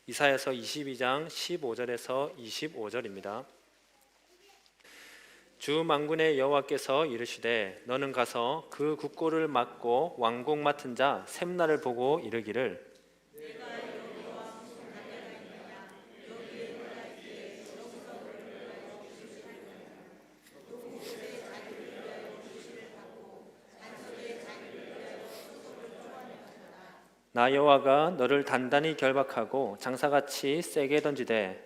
이사야서 22장 15절에서 25절입니다. 주 만군의 여호와께서 이르시되 너는 가서 그 국고를 맡고 왕궁 맡은 자 셈나를 보고 이르기를 나 여호와가 너를 단단히 결박하고 장사같이 세게 던지되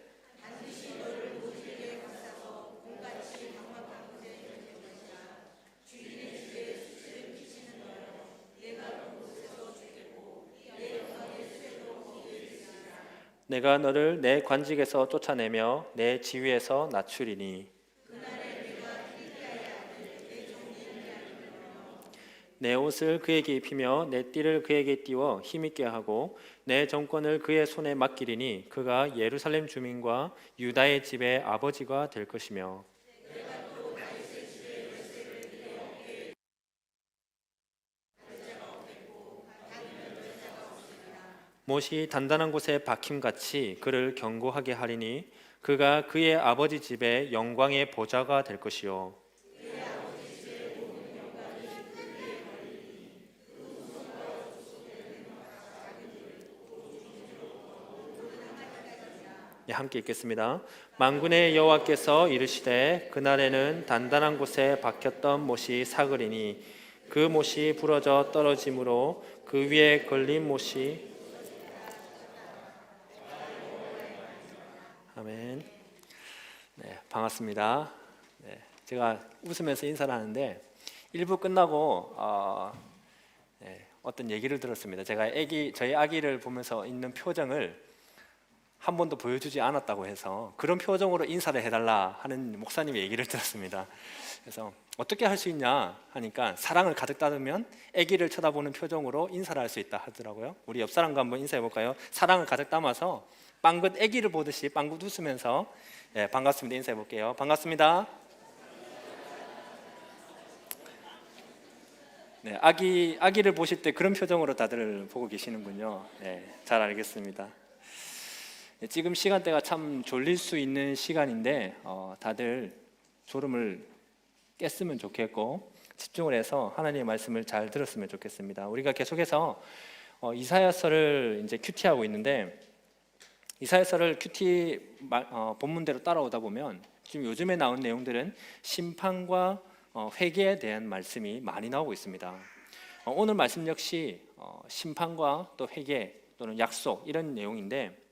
내가 너를 내 관직에서 쫓아내며 내 지위에서 낮추리니 내 옷을 그에게 입히며 내 띠를 그에게 띄워 힘있게 하고 내 정권을 그의 손에 맡기리니 그가 예루살렘 주민과 유다의 집의 아버지가 될 것이며 못이 단단한 곳에 박힘같이 그를 견고하게 하리니 그가 그의 아버지 집의 영광의 보좌가 될 것이요 네, 함께 읽겠습니다. 만군의 여호와께서 이르시되 그날에는 단단한 곳에 박혔던 못이 사그리니 그 못이 부러져 떨어짐으로 그 위에 걸린 못이 아멘. 네, 반갑습니다. 네, 제가 웃으면서 인사를 하는데 1부 끝나고 어떤 얘기를 들었습니다. 제가 저희 아기를 보면서 있는 표정을 한 번도 보여주지 않았다고 해서 그런 표정으로 인사를 해달라 하는 목사님의 얘기를 들었습니다. 그래서 어떻게 할 수 있냐 하니까 사랑을 가득 담으면 아기를 쳐다보는 표정으로 인사를 할 수 있다 하더라고요. 우리 옆 사람과 한번 인사해 볼까요? 사랑을 가득 담아서 빵긋 아기를 보듯이 빵긋 웃으면서 반갑습니다 인사해 볼게요. 반갑습니다. 네, 아기를 보실 때 그런 표정으로 다들 보고 계시는군요. 네, 잘 알겠습니다. 지금 시간대가 참 졸릴 수 있는 시간인데 다들 졸음을 깼으면 좋겠고 집중을 해서 하나님의 말씀을 잘 들었으면 좋겠습니다. 우리가 계속해서 이사야서를 이제 큐티하고 있는데 이사야서를 큐티 본문대로 따라오다 보면 지금 요즘에 나온 내용들은 심판과 회개에 대한 말씀이 많이 나오고 있습니다. 오늘 말씀 역시 심판과 또 회개 또는 약속 이런 내용인데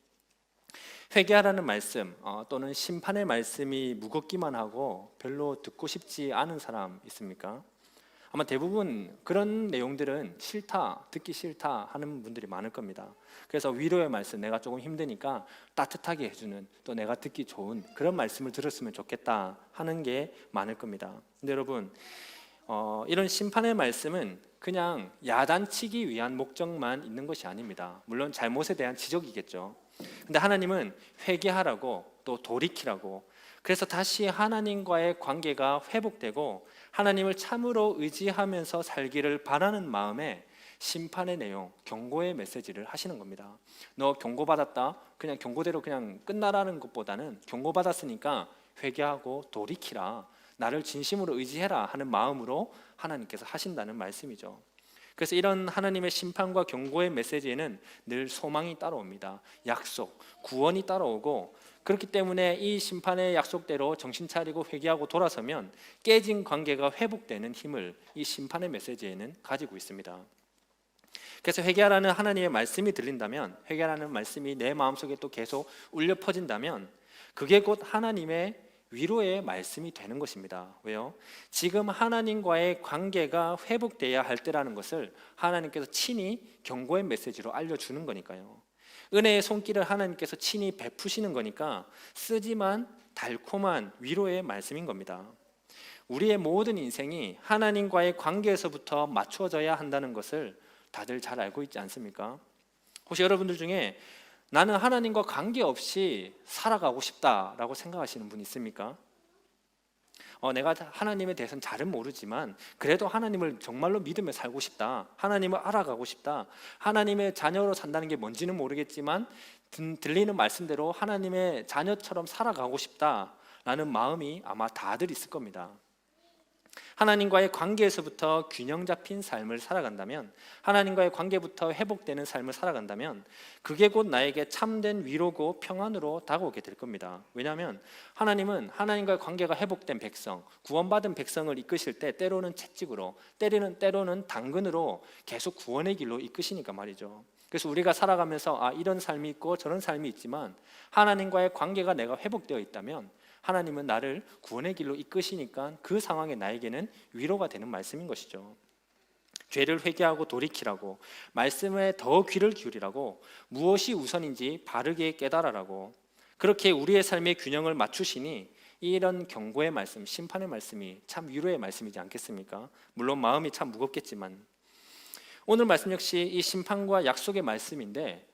회개하라는 말씀 또는 심판의 말씀이 무겁기만 하고 별로 듣고 싶지 않은 사람 있습니까? 아마 대부분 그런 내용들은 싫다, 듣기 싫다 하는 분들이 많을 겁니다. 그래서 위로의 말씀, 내가 조금 힘드니까 따뜻하게 해주는 또 내가 듣기 좋은 그런 말씀을 들었으면 좋겠다 하는 게 많을 겁니다. 근데 여러분 이런 심판의 말씀은 그냥 야단치기 위한 목적만 있는 것이 아닙니다. 물론 잘못에 대한 지적이겠죠. 근데 하나님은 회개하라고 또 돌이키라고 그래서 다시 하나님과의 관계가 회복되고 하나님을 참으로 의지하면서 살기를 바라는 마음에 심판의 내용, 경고의 메시지를 하시는 겁니다. 너 경고받았다? 그냥 경고대로 그냥 끝나라는 것보다는 경고받았으니까 회개하고 돌이키라, 나를 진심으로 의지해라 하는 마음으로 하나님께서 하신다는 말씀이죠. 그래서 이런 하나님의 심판과 경고의 메시지에는 늘 소망이 따라옵니다. 약속, 구원이 따라오고 그렇기 때문에 이 심판의 약속대로 정신 차리고 회개하고 돌아서면 깨진 관계가 회복되는 힘을 이 심판의 메시지에는 가지고 있습니다. 그래서 회개하라는 하나님의 말씀이 들린다면, 회개하라는 말씀이 내 마음속에 또 계속 울려 퍼진다면 그게 곧 하나님의 위로의 말씀이 되는 것입니다. 왜요? 지금 하나님과의 관계가 회복돼야 할 때라는 것을 하나님께서 친히 경고의 메시지로 알려주는 거니까요. 은혜의 손길을 하나님께서 친히 베푸시는 거니까 쓰지만 달콤한 위로의 말씀인 겁니다. 우리의 모든 인생이 하나님과의 관계에서부터 맞춰져야 한다는 것을 다들 잘 알고 있지 않습니까? 혹시 여러분들 중에 나는 하나님과 관계없이 살아가고 싶다라고 생각하시는 분 있습니까? 내가 하나님에 대해서는 잘은 모르지만 그래도 하나님을 정말로 믿으며 살고 싶다. 하나님을 알아가고 싶다. 하나님의 자녀로 산다는 게 뭔지는 모르겠지만 들리는 말씀대로 하나님의 자녀처럼 살아가고 싶다라는 마음이 아마 다들 있을 겁니다. 하나님과의 관계에서부터 균형 잡힌 삶을 살아간다면, 하나님과의 관계부터 회복되는 삶을 살아간다면 그게 곧 나에게 참된 위로고 평안으로 다가오게 될 겁니다. 왜냐하면 하나님은 하나님과의 관계가 회복된 백성, 구원받은 백성을 이끄실 때 때로는 채찍으로, 때로는 당근으로 계속 구원의 길로 이끄시니까 말이죠. 그래서 우리가 살아가면서 이런 삶이 있고 저런 삶이 있지만 하나님과의 관계가 내가 회복되어 있다면 하나님은 나를 구원의 길로 이끄시니까 그 상황에 나에게는 위로가 되는 말씀인 것이죠. 죄를 회개하고 돌이키라고, 말씀에 더 귀를 기울이라고, 무엇이 우선인지 바르게 깨달으라고, 그렇게 우리의 삶의 균형을 맞추시니 이런 경고의 말씀, 심판의 말씀이 참 위로의 말씀이지 않겠습니까? 물론 마음이 참 무겁겠지만 오늘 말씀 역시 이 심판과 약속의 말씀인데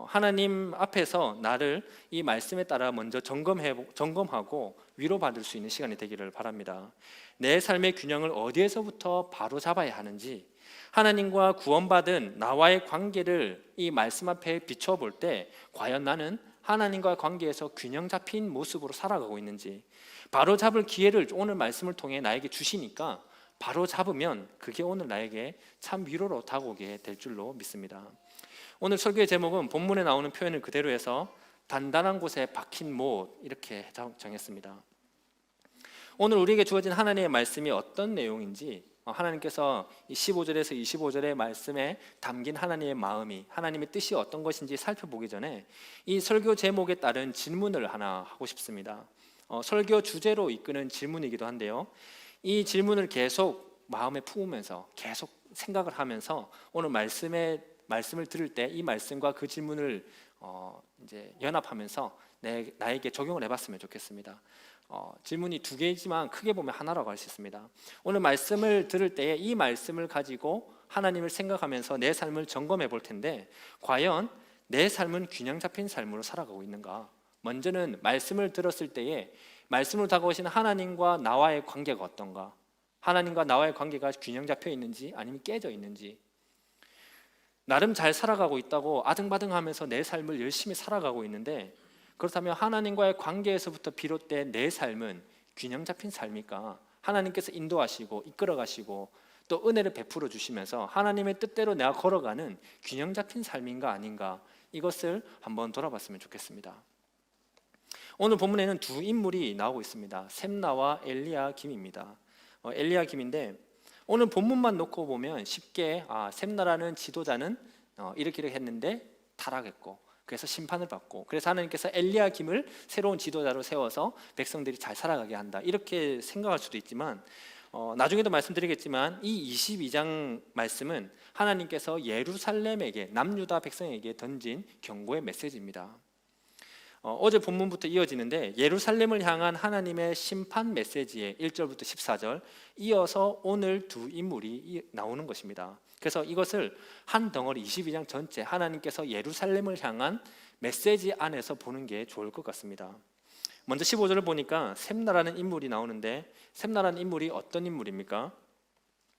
하나님 앞에서 나를 이 말씀에 따라 먼저 점검하고 위로받을 수 있는 시간이 되기를 바랍니다. 내 삶의 균형을 어디에서부터 바로 잡아야 하는지, 하나님과 구원받은 나와의 관계를 이 말씀 앞에 비춰볼 때 과연 나는 하나님과의 관계에서 균형 잡힌 모습으로 살아가고 있는지 바로 잡을 기회를 오늘 말씀을 통해 나에게 주시니까 바로 잡으면 그게 오늘 나에게 참 위로로 다가오게 될 줄로 믿습니다. 오늘 설교의 제목은 본문에 나오는 표현을 그대로 해서 단단한 곳에 박힌 못 이렇게 정했습니다. 오늘 우리에게 주어진 하나님의 말씀이 어떤 내용인지 하나님께서 15절에서 25절의 말씀에 담긴 하나님의 마음이, 하나님의 뜻이 어떤 것인지 살펴보기 전에 이 설교 제목에 따른 질문을 하나 하고 싶습니다. 설교 주제로 이끄는 질문이기도 한데요, 이 질문을 계속 마음에 품으면서 계속 생각을 하면서 오늘 말씀을 들을 때 이 말씀과 그 질문을 이제 연합하면서 나에게 적용을 해봤으면 좋겠습니다. 질문이 두 개이지만 크게 보면 하나라고 할 수 있습니다. 오늘 말씀을 들을 때에 이 말씀을 가지고 하나님을 생각하면서 내 삶을 점검해 볼 텐데 과연 내 삶은 균형 잡힌 삶으로 살아가고 있는가? 먼저는 말씀을 들었을 때에 말씀으로 다가오시는 하나님과 나와의 관계가 어떤가? 하나님과 나와의 관계가 균형 잡혀 있는지 아니면 깨져 있는지, 나름 잘 살아가고 있다고 아등바등하면서 내 삶을 열심히 살아가고 있는데 그렇다면 하나님과의 관계에서부터 비롯된 내 삶은 균형 잡힌 삶일까? 하나님께서 인도하시고 이끌어가시고 또 은혜를 베풀어 주시면서 하나님의 뜻대로 내가 걸어가는 균형 잡힌 삶인가 아닌가, 이것을 한번 돌아봤으면 좋겠습니다. 오늘 본문에는 두 인물이 나오고 있습니다. 셈나와 엘리야김입니다. 엘리야김인데 오늘 본문만 놓고 보면 쉽게 셈나라는 지도자는 이렇게 했는데 타락했고 그래서 심판을 받고 그래서 하나님께서 엘리야김을 새로운 지도자로 세워서 백성들이 잘 살아가게 한다, 이렇게 생각할 수도 있지만 나중에도 말씀드리겠지만 이 22장 말씀은 하나님께서 예루살렘에게, 남유다 백성에게 던진 경고의 메시지입니다. 어제 본문부터 이어지는데 예루살렘을 향한 하나님의 심판 메시지의 1절부터 14절 이어서 오늘 두 인물이 나오는 것입니다. 그래서 이것을 한 덩어리 22장 전체 하나님께서 예루살렘을 향한 메시지 안에서 보는 게 좋을 것 같습니다. 먼저 15절을 보니까 셈나라는 인물이 나오는데 셈나라는 인물이 어떤 인물입니까?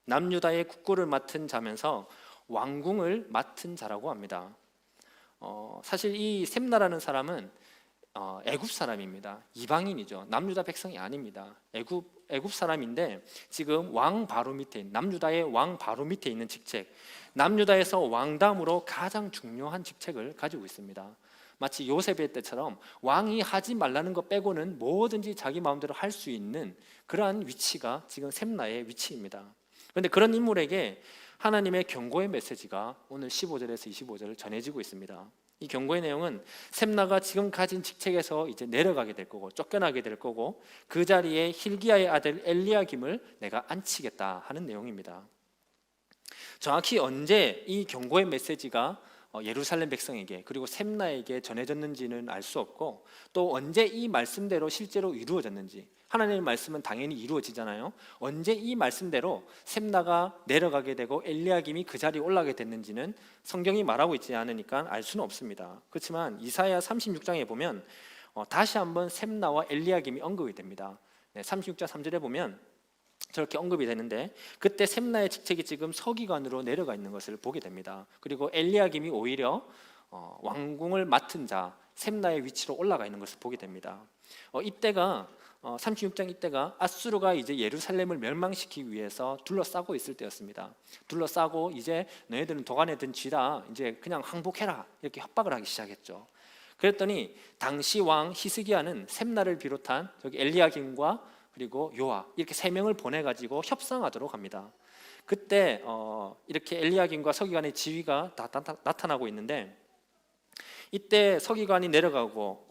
남유다의 국고를 맡은 자면서 왕궁을 맡은 자라고 합니다. 사실 이 셈나라는 사람은 애굽 사람입니다. 이방인이죠. 남유다 백성이 아닙니다. 애굽 사람인데 지금 왕 바로 밑에, 남유다의 왕 바로 밑에 있는 직책, 남유다에서 왕담으로 가장 중요한 직책을 가지고 있습니다. 마치 요셉의 때처럼 왕이 하지 말라는 것 빼고는 뭐든지 자기 마음대로 할 수 있는 그러한 위치가 지금 셈나의 위치입니다. 그런데 그런 인물에게 하나님의 경고의 메시지가 오늘 15절에서 25절 전해지고 있습니다. 이 경고의 내용은 셈나가 지금 가진 직책에서 이제 내려가게 될 거고 쫓겨나게 될 거고 그 자리에 힐기야의 아들 엘리야김을 내가 앉히겠다 하는 내용입니다. 정확히 언제 이 경고의 메시지가 예루살렘 백성에게 그리고 셈나에게 전해졌는지는 알 수 없고 또 언제 이 말씀대로 실제로 이루어졌는지, 하나님의 말씀은 당연히 이루어지잖아요. 언제 이 말씀대로 셈나가 내려가게 되고 엘리야김이 그 자리에 올라가게 됐는지는 성경이 말하고 있지 않으니까 알 수는 없습니다. 그렇지만 이사야 36장에 보면 다시 한번 셈나와 엘리야김이 언급이 됩니다. 36장 3절에 보면 저렇게 언급이 되는데, 그때 셈나의 직책이 지금 서기관으로 내려가 있는 것을 보게 됩니다. 그리고 엘리야김이 오히려 왕궁을 맡은 자 셈나의 위치로 올라가 있는 것을 보게 됩니다. 이때가 36장 이때가 아수르가 이제 예루살렘을 멸망시키기 위해서 둘러싸고 있을 때였습니다. 둘러싸고 이제 너희들은 도간에 든 쥐다, 이제 그냥 항복해라, 이렇게 협박을 하기 시작했죠. 그랬더니 당시 왕 히스기야는 셈나를 비롯한 저기 엘리야김과 그리고 요아 이렇게 세 명을 보내가지고 협상하도록 합니다. 그때 이렇게 엘리야김과 서기관의 지위가 다 나타나고 있는데, 이때 서기관이 내려가고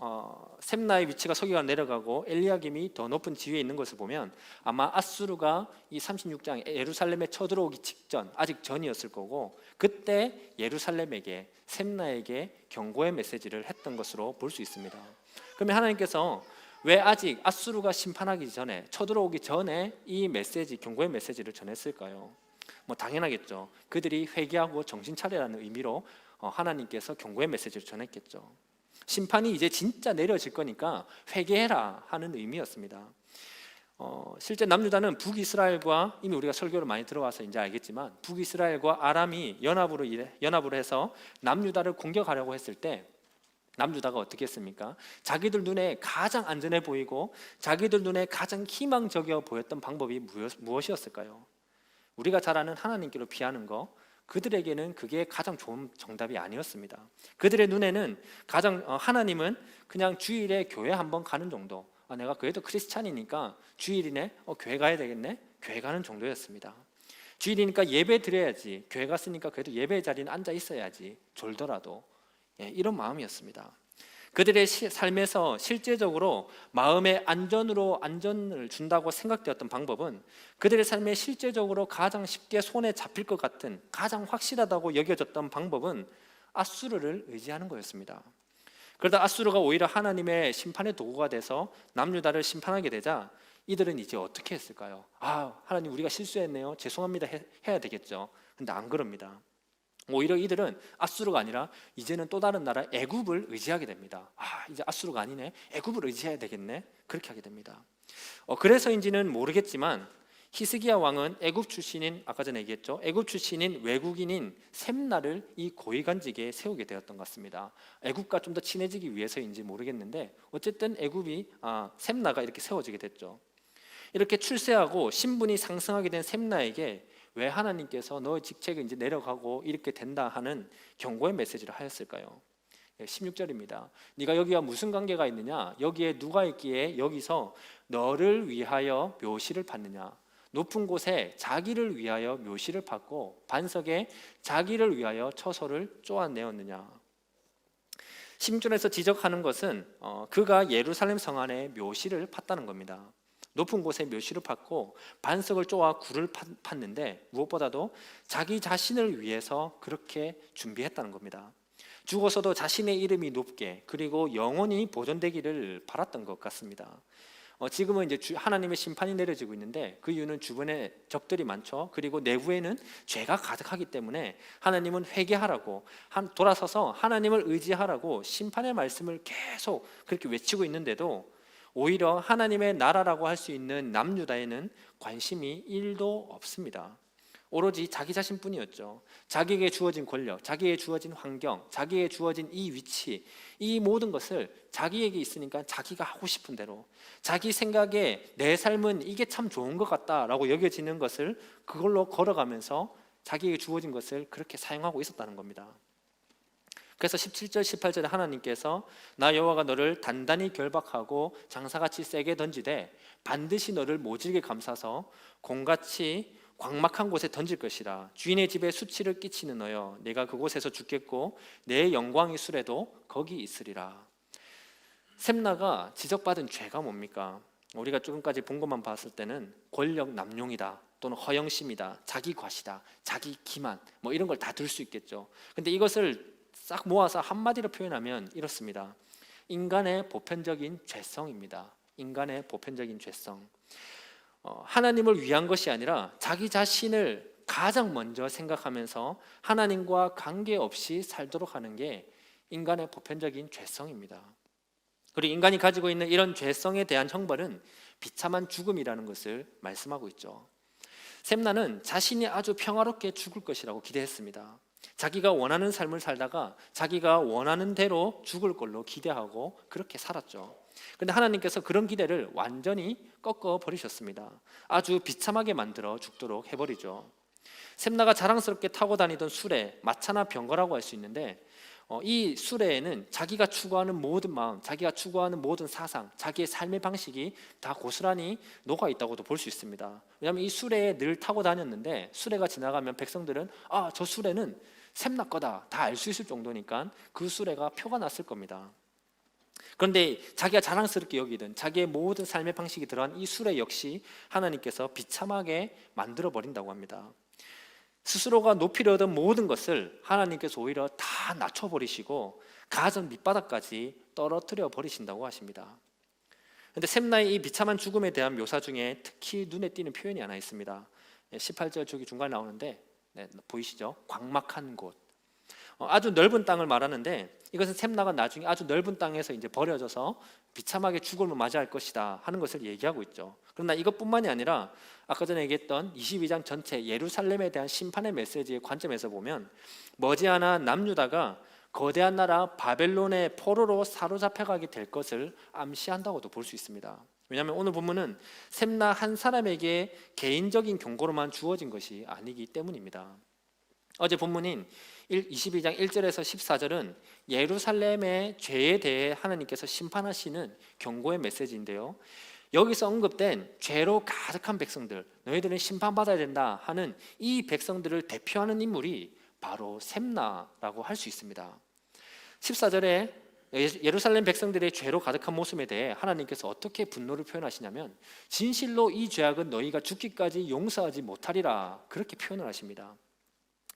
셈나의 위치가 서기관 내려가고 엘리야김이 더 높은 지위에 있는 것을 보면 아마 아수르가 이 36장 예루살렘에 쳐들어오기 직전, 아직 전이었을 거고, 그때 예루살렘에게 셈나에게 경고의 메시지를 했던 것으로 볼 수 있습니다. 그러면 하나님께서 왜 아직 아수르가 심판하기 전에, 쳐들어오기 전에 이 메시지, 경고의 메시지를 전했을까요? 뭐 당연하겠죠. 그들이 회개하고 정신 차리라는 의미로 하나님께서 경고의 메시지를 전했겠죠. 심판이 이제 진짜 내려질 거니까 회개해라 하는 의미였습니다. 실제 남유다는 북이스라엘과, 이미 우리가 설교를 많이 들어와서 이제 알겠지만, 북이스라엘과 아람이 연합으로 해서 남유다를 공격하려고 했을 때 남유다가 어떻게 했습니까? 자기들 눈에 가장 안전해 보이고 자기들 눈에 가장 희망적이어 보였던 방법이 무엇이었을까요? 우리가 잘 아는 하나님께로 피하는 거, 그들에게는 그게 가장 좋은 정답이 아니었습니다. 그들의 눈에는 하나님은 그냥 주일에 교회 한번 가는 정도, 내가 그래도 크리스찬이니까 주일이네, 교회 가야 되겠네, 교회 가는 정도였습니다. 주일이니까 예배 드려야지, 교회 갔으니까 그래도 예배 자리는 앉아 있어야지, 졸더라도, 이런 마음이었습니다. 그들의 삶에서 실제적으로 마음의 안전을 준다고 생각되었던 방법은, 그들의 삶에 실제적으로 가장 쉽게 손에 잡힐 것 같은, 가장 확실하다고 여겨졌던 방법은 아수르를 의지하는 거였습니다. 그러다 아수르가 오히려 하나님의 심판의 도구가 돼서 남유다를 심판하게 되자 이들은 이제 어떻게 했을까요? 하나님 우리가 실수했네요, 죄송합니다 해야 되겠죠. 근데 안 그럽니다. 오히려 이들은 아수르가 아니라 이제는 또 다른 나라 애굽을 의지하게 됩니다. 이제 아수르가 아니네, 애굽을 의지해야 되겠네, 그렇게 하게 됩니다. 그래서인지는 모르겠지만 히스기야 왕은 애굽 출신인, 아까 전에 얘기했죠, 애굽 출신인 외국인인 셈나를 이 고위관직에 세우게 되었던 것 같습니다. 애굽과 좀 더 친해지기 위해서인지 모르겠는데 어쨌든 셈나가 이렇게 세워지게 됐죠. 이렇게 출세하고 신분이 상승하게 된 셈나에게 왜 하나님께서 너 직책이 이제 내려가고 이렇게 된다 하는 경고의 메시지를 하였을까요? 16절입니다. 네가 여기와 무슨 관계가 있느냐? 여기에 누가 있기에 여기서 너를 위하여 묘시를 받느냐? 높은 곳에 자기를 위하여 묘시를 받고 반석에 자기를 위하여 처소를 쪼아내었느냐? 16절에서 지적하는 것은 그가 예루살렘 성 안에 묘시를 팠다는 겁니다. 높은 곳에 묘시를 팠고 반석을 쪼아 굴을 팠는데 무엇보다도 자기 자신을 위해서 그렇게 준비했다는 겁니다. 죽어서도 자신의 이름이 높게 그리고 영원히 보존되기를 바랐던 것 같습니다. 지금은 이제 하나님의 심판이 내려지고 있는데 그 이유는 주변에 적들이 많죠. 그리고 내부에는 죄가 가득하기 때문에 하나님은 회개하라고, 돌아서서 하나님을 의지하라고 심판의 말씀을 계속 그렇게 외치고 있는데도 오히려 하나님의 나라라고 할 수 있는 남유다에는 관심이 1도 없습니다. 오로지 자기 자신뿐이었죠. 자기에게 주어진 권력, 자기에게 주어진 환경, 자기에게 주어진 이 위치, 이 모든 것을 자기에게 있으니까 자기가 하고 싶은 대로, 자기 생각에 내 삶은 이게 참 좋은 것 같다라고 여겨지는 것을 그걸로 걸어가면서 자기에게 주어진 것을 그렇게 사용하고 있었다는 겁니다. 그래서 17절 18절에 하나님께서 나 여호와가 너를 단단히 결박하고 장사같이 세게 던지되 반드시 너를 모질게 감싸서 공같이 광막한 곳에 던질 것이라. 주인의 집에 수치를 끼치는 너여, 내가 그곳에서 죽겠고 내 영광이 수레도 거기 있으리라. 셈나가 지적받은 죄가 뭡니까? 우리가 조금까지 본 것만 봤을 때는 권력 남용이다, 또는 허영심이다, 자기 과시다, 자기 기만, 뭐 이런 걸 다 들 수 있겠죠. 근데 이것을 싹 모아서 한마디로 표현하면 이렇습니다. 인간의 보편적인 죄성입니다. 인간의 보편적인 죄성. 하나님을 위한 것이 아니라 자기 자신을 가장 먼저 생각하면서 하나님과 관계없이 살도록 하는 게 인간의 보편적인 죄성입니다. 그리고 인간이 가지고 있는 이런 죄성에 대한 형벌은 비참한 죽음이라는 것을 말씀하고 있죠. 셈나는 자신이 아주 평화롭게 죽을 것이라고 기대했습니다. 자기가 원하는 삶을 살다가 자기가 원하는 대로 죽을 걸로 기대하고 그렇게 살았죠. 그런데 하나님께서 그런 기대를 완전히 꺾어 버리셨습니다. 아주 비참하게 만들어 죽도록 해버리죠. 셈나가 자랑스럽게 타고 다니던 수레, 마차나 병거라고 할 수 있는데 이 수레에는 자기가 추구하는 모든 마음, 자기가 추구하는 모든 사상, 자기의 삶의 방식이 다 고스란히 녹아 있다고도 볼 수 있습니다. 왜냐하면 이 수레에 늘 타고 다녔는데 수레가 지나가면 백성들은 저 수레는 셈나 거다 다 알 수 있을 정도니까 그 수레가 표가 났을 겁니다. 그런데 자기가 자랑스럽게 여기던 자기의 모든 삶의 방식이 들어간 이 수레 역시 하나님께서 비참하게 만들어 버린다고 합니다. 스스로가 높이려던 모든 것을 하나님께서 오히려 다 낮춰버리시고 가전 밑바닥까지 떨어뜨려 버리신다고 하십니다. 그런데 셈나의 이 비참한 죽음에 대한 묘사 중에 특히 눈에 띄는 표현이 하나 있습니다. 18절 저기 중간에 나오는데 보이시죠? 광막한 곳. 아주 넓은 땅을 말하는데 이것은 셈나가 나중에 아주 넓은 땅에서 이제 버려져서 비참하게 죽음을 맞이할 것이다 하는 것을 얘기하고 있죠. 그러나 이것뿐만이 아니라 아까 전에 얘기했던 22장 전체 예루살렘에 대한 심판의 메시지의 관점에서 보면 머지않아 남유다가 거대한 나라 바벨론의 포로로 사로잡혀가게 될 것을 암시한다고도 볼 수 있습니다. 왜냐하면 오늘 본문은 셈나 한 사람에게 개인적인 경고로만 주어진 것이 아니기 때문입니다. 어제 본문인 22장 1절에서 14절은 예루살렘의 죄에 대해 하나님께서 심판하시는 경고의 메시지인데요, 여기서 언급된 죄로 가득한 백성들, 너희들은 심판받아야 된다 하는 이 백성들을 대표하는 인물이 바로 셈나라고 할 수 있습니다. 14절에 예루살렘 백성들의 죄로 가득한 모습에 대해 하나님께서 어떻게 분노를 표현하시냐면 진실로 이 죄악은 너희가 죽기까지 용서하지 못하리라 그렇게 표현을 하십니다.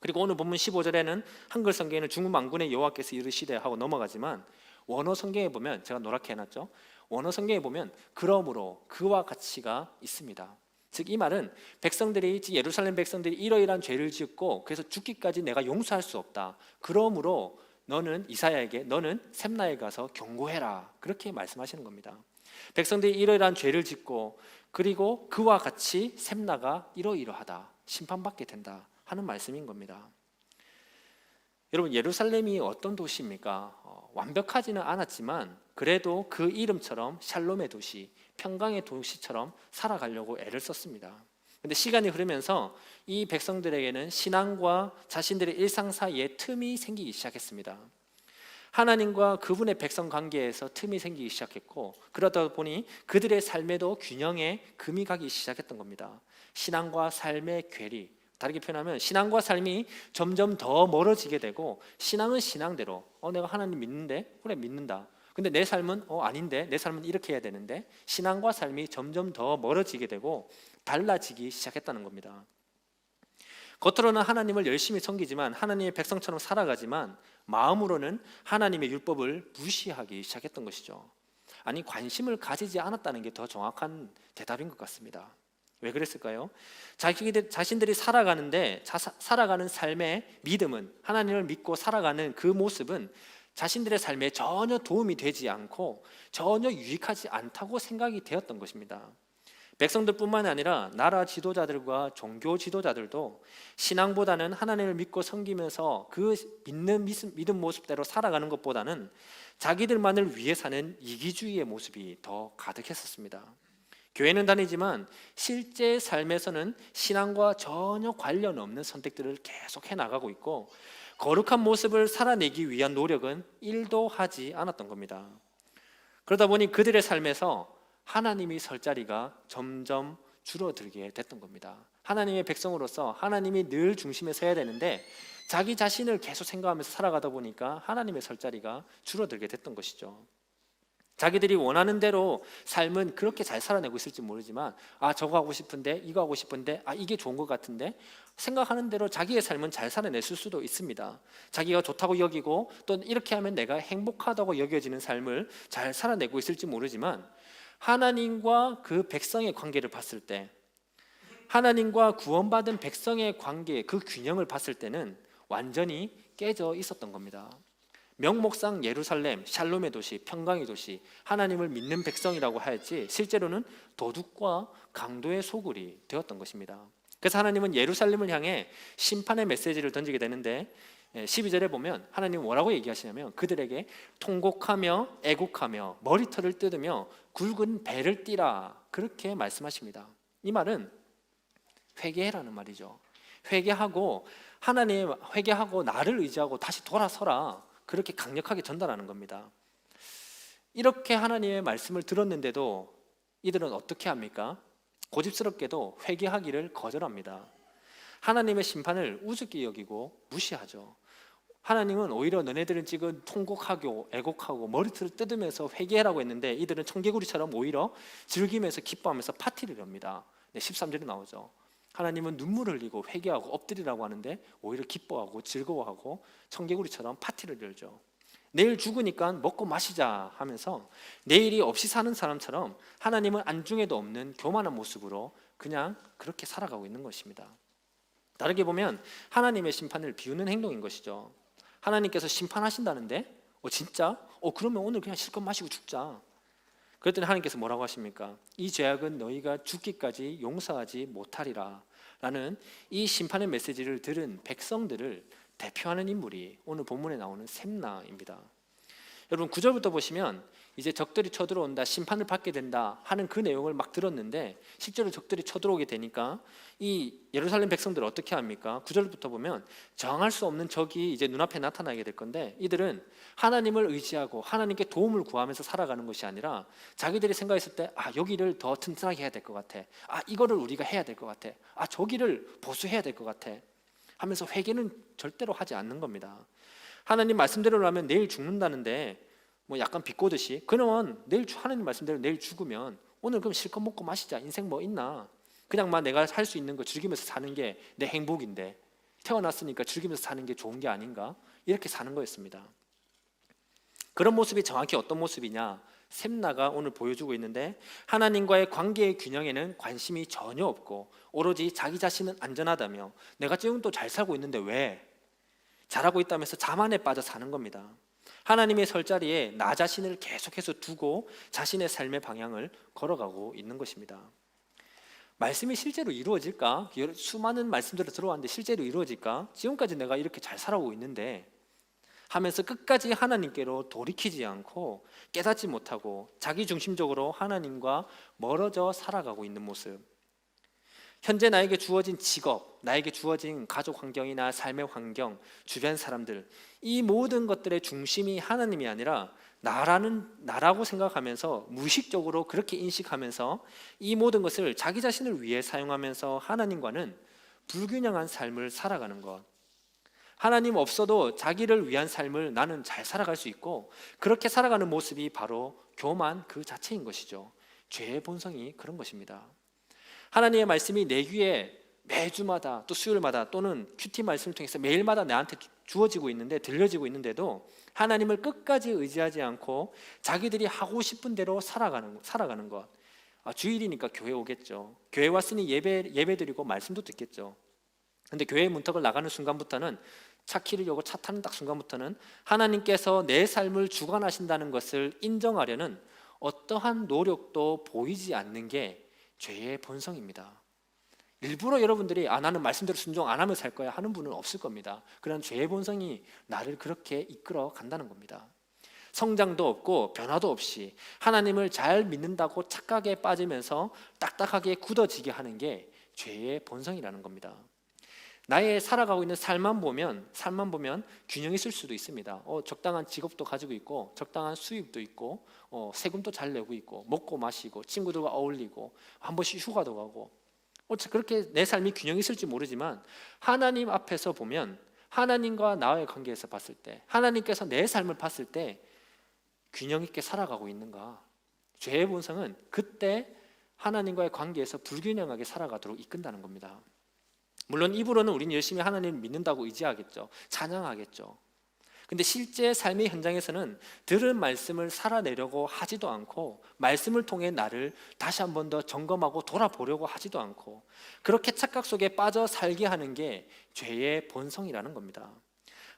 그리고 오늘 본문 15절에는 한글 성경에는 중국 만군의 여호와께서 이르시되 하고 넘어가지만 원어 성경에 보면, 제가 노랗게 해놨죠, 원어 성경에 보면 그러므로 그와 같이가 있습니다. 즉 이 말은 백성들이, 예루살렘 백성들이 이러이러한 죄를 지었고 그래서 죽기까지 내가 용서할 수 없다, 그러므로 너는 이사야에게, 너는 셈나에 가서 경고해라 그렇게 말씀하시는 겁니다. 백성들이 이러이러한 죄를 짓고 그리고 그와 같이 셈나가 이러이러하다, 심판받게 된다 하는 말씀인 겁니다. 여러분, 예루살렘이 어떤 도시입니까? 완벽하지는 않았지만 그래도 그 이름처럼 샬롬의 도시, 평강의 도시처럼 살아가려고 애를 썼습니다. 그런데 시간이 흐르면서 이 백성들에게는 신앙과 자신들의 일상 사이에 틈이 생기기 시작했습니다. 하나님과 그분의 백성 관계에서 틈이 생기기 시작했고 그러다 보니 그들의 삶에도 균형에 금이 가기 시작했던 겁니다. 신앙과 삶의 괴리, 다르게 표현하면 신앙과 삶이 점점 더 멀어지게 되고, 신앙은 신앙대로 내가 하나님 믿는데, 그래 믿는다, 근데 내 삶은 아닌데, 내 삶은 이렇게 해야 되는데, 신앙과 삶이 점점 더 멀어지게 되고 달라지기 시작했다는 겁니다. 겉으로는 하나님을 열심히 섬기지만, 하나님의 백성처럼 살아가지만 마음으로는 하나님의 율법을 무시하기 시작했던 것이죠. 아니, 관심을 가지지 않았다는 게 더 정확한 대답인 것 같습니다. 왜 그랬을까요? 자신들이 살아가는데 살아가는 삶의 믿음은, 하나님을 믿고 살아가는 그 모습은 자신들의 삶에 전혀 도움이 되지 않고 전혀 유익하지 않다고 생각이 되었던 것입니다. 백성들뿐만 아니라 나라 지도자들과 종교 지도자들도 신앙보다는 하나님을 믿고 섬기면서 그 믿음 모습대로 살아가는 것보다는 자기들만을 위해 사는 이기주의의 모습이 더 가득했었습니다. 교회는 다니지만 실제 삶에서는 신앙과 전혀 관련 없는 선택들을 계속 해나가고 있고 거룩한 모습을 살아내기 위한 노력은 1도 하지 않았던 겁니다. 그러다 보니 그들의 삶에서 하나님이 설 자리가 점점 줄어들게 됐던 겁니다. 하나님의 백성으로서 하나님이 늘 중심에 서야 되는데 자기 자신을 계속 생각하면서 살아가다 보니까 하나님의 설 자리가 줄어들게 됐던 것이죠. 자기들이 원하는 대로 삶은 그렇게 잘 살아내고 있을지 모르지만 저거 하고 싶은데, 이거 하고 싶은데, 이게 좋은 것 같은데, 생각하는 대로 자기의 삶은 잘 살아냈을 수도 있습니다. 자기가 좋다고 여기고 또 이렇게 하면 내가 행복하다고 여겨지는 삶을 잘 살아내고 있을지 모르지만 하나님과 그 백성의 관계를 봤을 때, 하나님과 구원받은 백성의 관계, 그 균형을 봤을 때는 완전히 깨져 있었던 겁니다. 명목상 예루살렘, 샬롬의 도시, 평강의 도시, 하나님을 믿는 백성이라고 하였지 실제로는 도둑과 강도의 소굴이 되었던 것입니다. 그래서 하나님은 예루살렘을 향해 심판의 메시지를 던지게 되는데 12절에 보면 하나님은 뭐라고 얘기하시냐면 그들에게 통곡하며 애곡하며 머리털을 뜯으며 굵은 배를 띠라 그렇게 말씀하십니다. 이 말은 회개해라는 말이죠. 회개하고 하나님 회개하고 나를 의지하고 다시 돌아서라 그렇게 강력하게 전달하는 겁니다. 이렇게 하나님의 말씀을 들었는데도 이들은 어떻게 합니까? 고집스럽게도 회개하기를 거절합니다. 하나님의 심판을 우습게 여기고 무시하죠. 하나님은 오히려 너네들은 지금 통곡하고 애곡하고 머리털을 뜯으면서 회개하라고 했는데 이들은 청개구리처럼 오히려 즐기면서 기뻐하면서 파티를 엽니다. 13절에 나오죠. 하나님은 눈물을 흘리고 회개하고 엎드리라고 하는데 오히려 기뻐하고 즐거워하고 청개구리처럼 파티를 열죠. 내일 죽으니까 먹고 마시자 하면서 내일이 없이 사는 사람처럼 하나님은 안중에도 없는 교만한 모습으로 그냥 그렇게 살아가고 있는 것입니다. 다르게 보면 하나님의 심판을 비우는 행동인 것이죠. 하나님께서 심판하신다는데 진짜? 그러면 오늘 그냥 실컷 마시고 죽자. 그랬더니 하나님께서 뭐라고 하십니까? 이 죄악은 너희가 죽기까지 용서하지 못하리라 라는 이 심판의 메시지를 들은 백성들을 대표하는 인물이 오늘 본문에 나오는 셈나입니다. 여러분 9절부터 보시면 이제 적들이 쳐들어온다, 심판을 받게 된다 하는 그 내용을 막 들었는데 실제로 적들이 쳐들어오게 되니까 이 예루살렘 백성들은 어떻게 합니까? 9절부터 보면 저항할 수 없는 적이 이제 눈앞에 나타나게 될 건데 이들은 하나님을 의지하고 하나님께 도움을 구하면서 살아가는 것이 아니라 자기들이 생각했을 때 여기를 더 튼튼하게 해야 될 것 같아, 이거를 우리가 해야 될 것 같아, 저기를 보수해야 될 것 같아 하면서 회개는 절대로 하지 않는 겁니다. 하나님 말씀대로라면 내일 죽는다는데 약간 비꼬듯이 그러면 내일 하나님 말씀대로 내일 죽으면 오늘 그럼 실컷 먹고 마시자, 인생 뭐 있나, 그냥 내가 할 수 있는 거 즐기면서 사는 게 내 행복인데 태어났으니까 즐기면서 사는 게 좋은 게 아닌가, 이렇게 사는 거였습니다. 그런 모습이 정확히 어떤 모습이냐, 셈나가 오늘 보여주고 있는데 하나님과의 관계의 균형에는 관심이 전혀 없고 오로지 자기 자신은 안전하다며 내가 지금 또 잘 살고 있는데 왜 잘하고 있다면서 자만에 빠져 사는 겁니다. 하나님의 설 자리에 나 자신을 계속해서 두고 자신의 삶의 방향을 걸어가고 있는 것입니다. 말씀이 실제로 이루어질까? 수많은 말씀들이 들어왔는데 실제로 이루어질까? 지금까지 내가 이렇게 잘 살아오고 있는데 하면서 끝까지 하나님께로 돌이키지 않고 깨닫지 못하고 자기중심적으로 하나님과 멀어져 살아가고 있는 모습, 현재 나에게 주어진 직업, 나에게 주어진 가족 환경이나 삶의 환경, 주변 사람들, 이 모든 것들의 중심이 하나님이 아니라 나라고 생각하면서 무의식적으로 그렇게 인식하면서 이 모든 것을 자기 자신을 위해 사용하면서 하나님과는 불균형한 삶을 살아가는 것. 하나님 없어도 자기를 위한 삶을 나는 잘 살아갈 수 있고 그렇게 살아가는 모습이 바로 교만 그 자체인 것이죠. 죄의 본성이 그런 것입니다. 하나님의 말씀이 내 귀에 매주마다 또 수요일마다 또는 큐티 말씀을 통해서 매일마다 나한테 주어지고 있는데 들려지고 있는데도 하나님을 끝까지 의지하지 않고 자기들이 하고 싶은 대로 살아가는 것. 주일이니까 교회 오겠죠. 교회 왔으니 예배 드리고 말씀도 듣겠죠. 근데 교회 문턱을 나가는 순간부터는 차 키를 열고 차 타는 딱 순간부터는 하나님께서 내 삶을 주관하신다는 것을 인정하려는 어떠한 노력도 보이지 않는 게 죄의 본성입니다. 일부러 여러분들이 나는 말씀대로 순종 안 하면 살 거야 하는 분은 없을 겁니다. 그런 죄의 본성이 나를 그렇게 이끌어 간다는 겁니다. 성장도 없고 변화도 없이 하나님을 잘 믿는다고 착각에 빠지면서 딱딱하게 굳어지게 하는 게 죄의 본성이라는 겁니다. 나의 살아가고 있는 삶만 보면 균형이 있을 수도 있습니다. 적당한 직업도 가지고 있고 적당한 수입도 있고 세금도 잘 내고 있고 먹고 마시고 친구들과 어울리고 한 번씩 휴가도 가고 그렇게 내 삶이 균형이 있을지 모르지만 하나님 앞에서 보면 하나님과 나의 관계에서 봤을 때 하나님께서 내 삶을 봤을 때 균형 있게 살아가고 있는가? 죄의 본성은 그때 하나님과의 관계에서 불균형하게 살아가도록 이끈다는 겁니다. 물론 입으로는 우리는 열심히 하나님을 믿는다고 의지하겠죠. 찬양하겠죠. 근데 실제 삶의 현장에서는 들은 말씀을 살아내려고 하지도 않고 말씀을 통해 나를 다시 한 번 더 점검하고 돌아보려고 하지도 않고 그렇게 착각 속에 빠져 살게 하는 게 죄의 본성이라는 겁니다.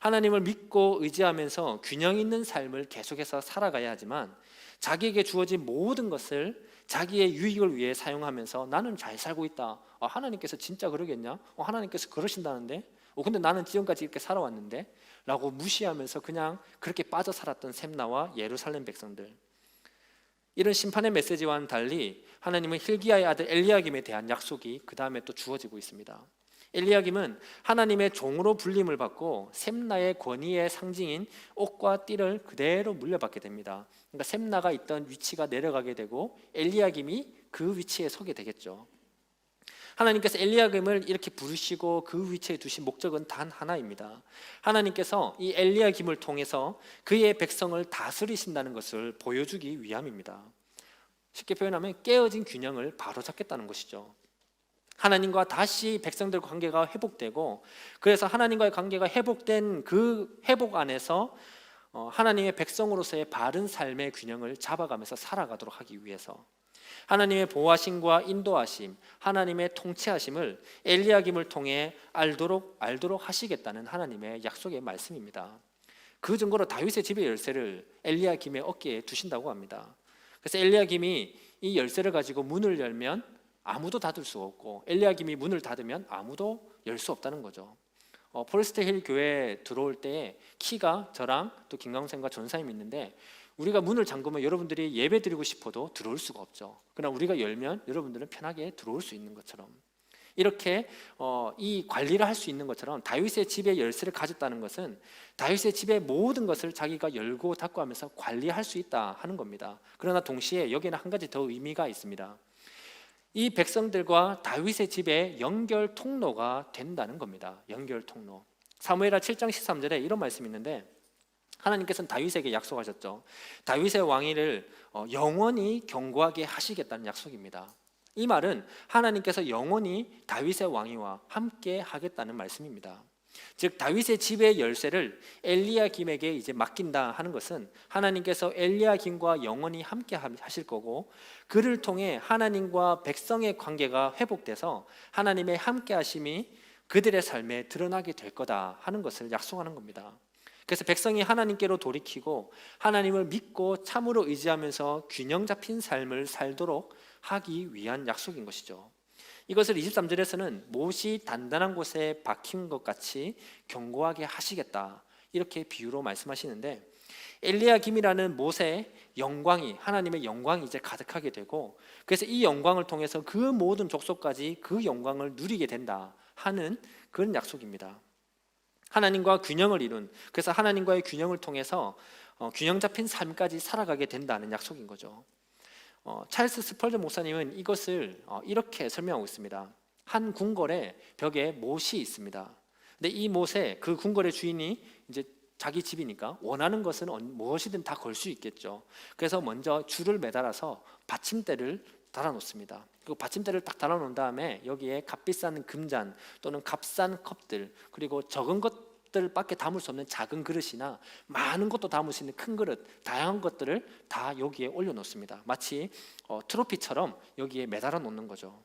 하나님을 믿고 의지하면서 균형 있는 삶을 계속해서 살아가야 하지만 자기에게 주어진 모든 것을 자기의 유익을 위해 사용하면서 나는 잘 살고 있다. 하나님께서 진짜 그러겠냐? 하나님께서 그러신다는데? 근데 나는 지금까지 이렇게 살아왔는데? 라고 무시하면서 그냥 그렇게 빠져 살았던 셈나와 예루살렘 백성들. 이런 심판의 메시지와는 달리 하나님은 hil기야의 아들 엘리야김에 대한 약속이 그 다음에 또 주어지고 있습니다. 엘리야김은 하나님의 종으로 불림을 받고 셈나의 권위의 상징인 옥과 띠를 그대로 물려받게 됩니다. 그러니까 셈나가 있던 위치가 내려가게 되고 엘리야김이 그 위치에 서게 되겠죠. 하나님께서 엘리야김을 이렇게 부르시고 그 위치에 두신 목적은 단 하나입니다. 하나님께서 이 엘리야김을 통해서 그의 백성을 다스리신다는 것을 보여주기 위함입니다. 쉽게 표현하면 깨어진 균형을 바로잡겠다는 것이죠. 하나님과 다시 백성들과 관계가 회복되고, 그래서 하나님과의 관계가 회복된 그 회복 안에서 하나님의 백성으로서의 바른 삶의 균형을 잡아가면서 살아가도록 하기 위해서 하나님의 보호하심과 인도하심, 하나님의 통치하심을 엘리야김을 통해 알도록 하시겠다는 하나님의 약속의 말씀입니다. 그 증거로 다윗의 집의 열쇠를 엘리야김의 어깨에 두신다고 합니다. 그래서 엘리야김이 이 열쇠를 가지고 문을 열면 아무도 닫을 수 없고, 엘리야김이 문을 닫으면 아무도 열 수 없다는 거죠. 포레스트 힐 교회에 들어올 때 키가 저랑 또 김광생과 전사님이 있는데, 우리가 문을 잠그면 여러분들이 예배 드리고 싶어도 들어올 수가 없죠. 그러나 우리가 열면 여러분들은 편하게 들어올 수 있는 것처럼, 이렇게 이 관리를 할 수 있는 것처럼 다윗의 집의 열쇠를 가졌다는 것은 다윗의 집의 모든 것을 자기가 열고 닫고 하면서 관리할 수 있다 하는 겁니다. 그러나 동시에 여기에는 한 가지 더 의미가 있습니다. 이 백성들과 다윗의 집의 연결 통로가 된다는 겁니다. 연결 통로. 사무엘하 7장 13절에 이런 말씀이 있는데, 하나님께서는 다윗에게 약속하셨죠. 다윗의 왕위를 영원히 견고하게 하시겠다는 약속입니다. 이 말은 하나님께서 영원히 다윗의 왕위와 함께 하겠다는 말씀입니다. 즉 다윗의 집의 열쇠를 엘리야김에게 이제 맡긴다 하는 것은 하나님께서 엘리야김과 영원히 함께 하실 거고, 그를 통해 하나님과 백성의 관계가 회복돼서 하나님의 함께 하심이 그들의 삶에 드러나게 될 거다 하는 것을 약속하는 겁니다. 그래서 백성이 하나님께로 돌이키고 하나님을 믿고 참으로 의지하면서 균형 잡힌 삶을 살도록 하기 위한 약속인 것이죠. 이것을 23절에서는 못이 단단한 곳에 박힌 것 같이 견고하게 하시겠다, 이렇게 비유로 말씀하시는데, 엘리야김이라는 못의 영광이, 하나님의 영광이 이제 가득하게 되고, 그래서 이 영광을 통해서 그 모든 족속까지 그 영광을 누리게 된다 하는 그런 약속입니다. 하나님과 균형을 이룬, 그래서 하나님과의 균형을 통해서 균형 잡힌 삶까지 살아가게 된다는 약속인 거죠. 찰스 스펄전 목사님은 이것을 이렇게 설명하고 있습니다. 한 궁궐에 벽에 못이 있습니다. 근데 이 못에 그 궁궐의 주인이 이제 자기 집이니까 원하는 것은 무엇이든 다 걸 수 있겠죠. 그래서 먼저 줄을 매달아서 받침대를 달아놓습니다. 그 받침대를 딱 달아놓은 다음에 여기에 값비싼 금잔 또는 값싼 컵들, 그리고 적은 것들밖에 담을 수 없는 작은 그릇이나 많은 것도 담을 수 있는 큰 그릇, 다양한 것들을 다 여기에 올려놓습니다. 마치 트로피처럼 여기에 매달아 놓는 거죠.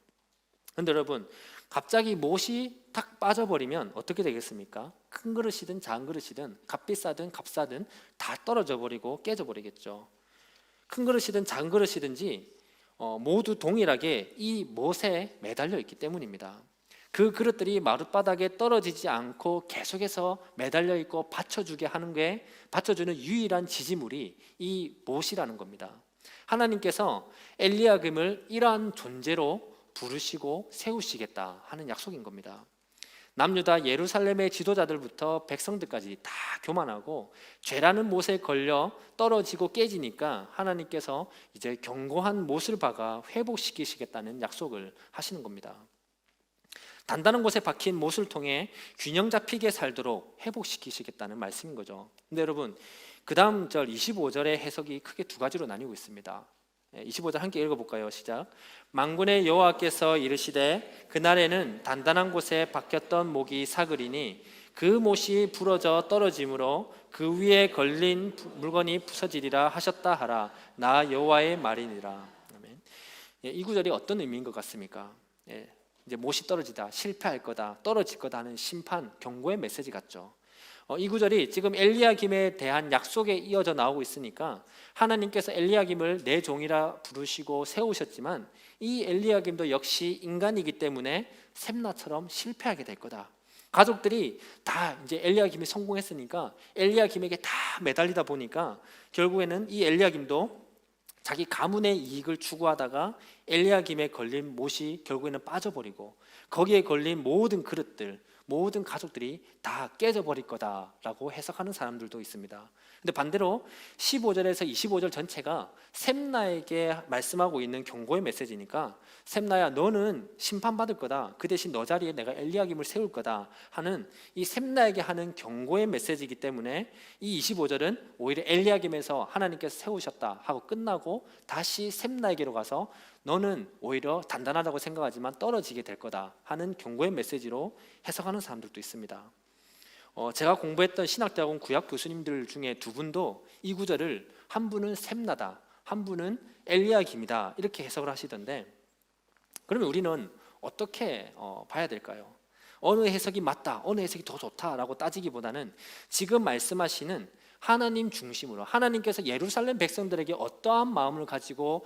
그런데 여러분, 갑자기 못이 탁 빠져버리면 어떻게 되겠습니까? 큰 그릇이든 작은 그릇이든 값비싸든 값싸든 다 떨어져 버리고 깨져 버리겠죠. 큰 그릇이든 작은 그릇이든지 모두 동일하게 이 못에 매달려 있기 때문입니다. 그 그릇들이 마룻바닥에 떨어지지 않고 계속해서 매달려 있고 받쳐주는 유일한 지지물이 이 못이라는 겁니다. 하나님께서 엘리야김을 이러한 존재로 부르시고 세우시겠다 하는 약속인 겁니다. 남유다 예루살렘의 지도자들부터 백성들까지 다 교만하고 죄라는 못에 걸려 떨어지고 깨지니까 하나님께서 이제 견고한 못을 박아 회복시키시겠다는 약속을 하시는 겁니다. 단단한 곳에 박힌 못을 통해 균형 잡히게 살도록 회복시키시겠다는 말씀인 거죠. 근데 여러분, 그 다음 절 25절의 해석이 크게 두 가지로 나뉘고 있습니다. 25절 함께 읽어볼까요? 시작. 만군의 여호와께서 이르시되 그날에는 단단한 곳에 박혔던 목이 사그리니 그 못이 부러져 떨어짐으로 그 위에 걸린 물건이 부서지리라 하셨다 하라. 나 여호와의 말이니라. 아멘. 이 구절이 어떤 의미인 것 같습니까? 이제 못이 떨어지다, 실패할 거다, 떨어질 거다 하는 심판, 경고의 메시지 같죠. 이 구절이 지금 엘리야김에 대한 약속에 이어져 나오고 있으니까 하나님께서 엘리야김을 내 종이라 부르시고 세우셨지만 이 엘리야김도 역시 인간이기 때문에 셈나처럼 실패하게 될 거다. 가족들이 다 이제 엘리야김이 성공했으니까 엘리야김에게 다 매달리다 보니까 결국에는 이 엘리야김도 자기 가문의 이익을 추구하다가 엘리야김에 걸린 못이 결국에는 빠져버리고 거기에 걸린 모든 그릇들, 모든 가족들이 다 깨져버릴 거다라고 해석하는 사람들도 있습니다. 근데 반대로 15절에서 25절 전체가 셈나에게 말씀하고 있는 경고의 메시지니까 셈나야 너는 심판받을 거다. 그 대신 너 자리에 내가 엘리야김을 세울 거다 하는 이 셈나에게 하는 경고의 메시지이기 때문에 이 25절은 오히려 엘리야김에서 하나님께서 세우셨다 하고 끝나고 다시 셈나에게로 가서 너는 오히려 단단하다고 생각하지만 떨어지게 될 거다 하는 경고의 메시지로 해석하는 사람들도 있습니다. 제가 공부했던 신학대학원 구약 교수님들 중에 두 분도 이 구절을 한 분은 셈나다, 한 분은 엘리야김이다 이렇게 해석을 하시던데, 그러면 우리는 어떻게 봐야 될까요? 어느 해석이 맞다, 어느 해석이 더 좋다라고 따지기보다는 지금 말씀하시는 하나님 중심으로 하나님께서 예루살렘 백성들에게 어떠한 마음을 가지고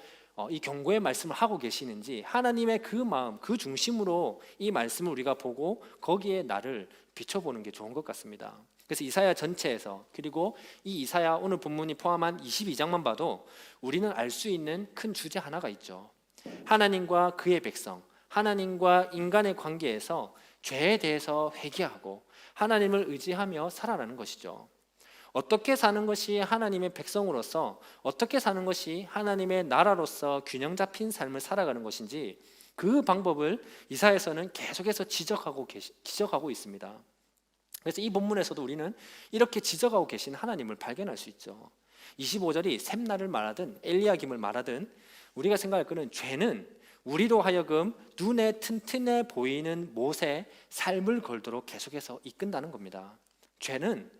이 경고의 말씀을 하고 계시는지 하나님의 그 마음, 그 중심으로 이 말씀을 우리가 보고 거기에 나를 비춰보는 게 좋은 것 같습니다. 그래서 이사야 전체에서, 그리고 이 이사야 오늘 본문이 포함한 22장만 봐도 우리는 알 수 있는 큰 주제 하나가 있죠. 하나님과 그의 백성, 하나님과 인간의 관계에서 죄에 대해서 회개하고 하나님을 의지하며 살아가는 것이죠. 어떻게 사는 것이 하나님의 백성으로서, 어떻게 사는 것이 하나님의 나라로서 균형 잡힌 삶을 살아가는 것인지 그 방법을 이사야에서는 계속해서 지적하고 있습니다. 그래서 이 본문에서도 우리는 이렇게 지적하고 계신 하나님을 발견할 수 있죠. 25절이 셈나를 말하든 엘리야김을 말하든 우리가 생각할 것은 죄는 우리로 하여금 눈에 튼튼해 보이는 못에 삶을 걸도록 계속해서 이끈다는 겁니다. 죄는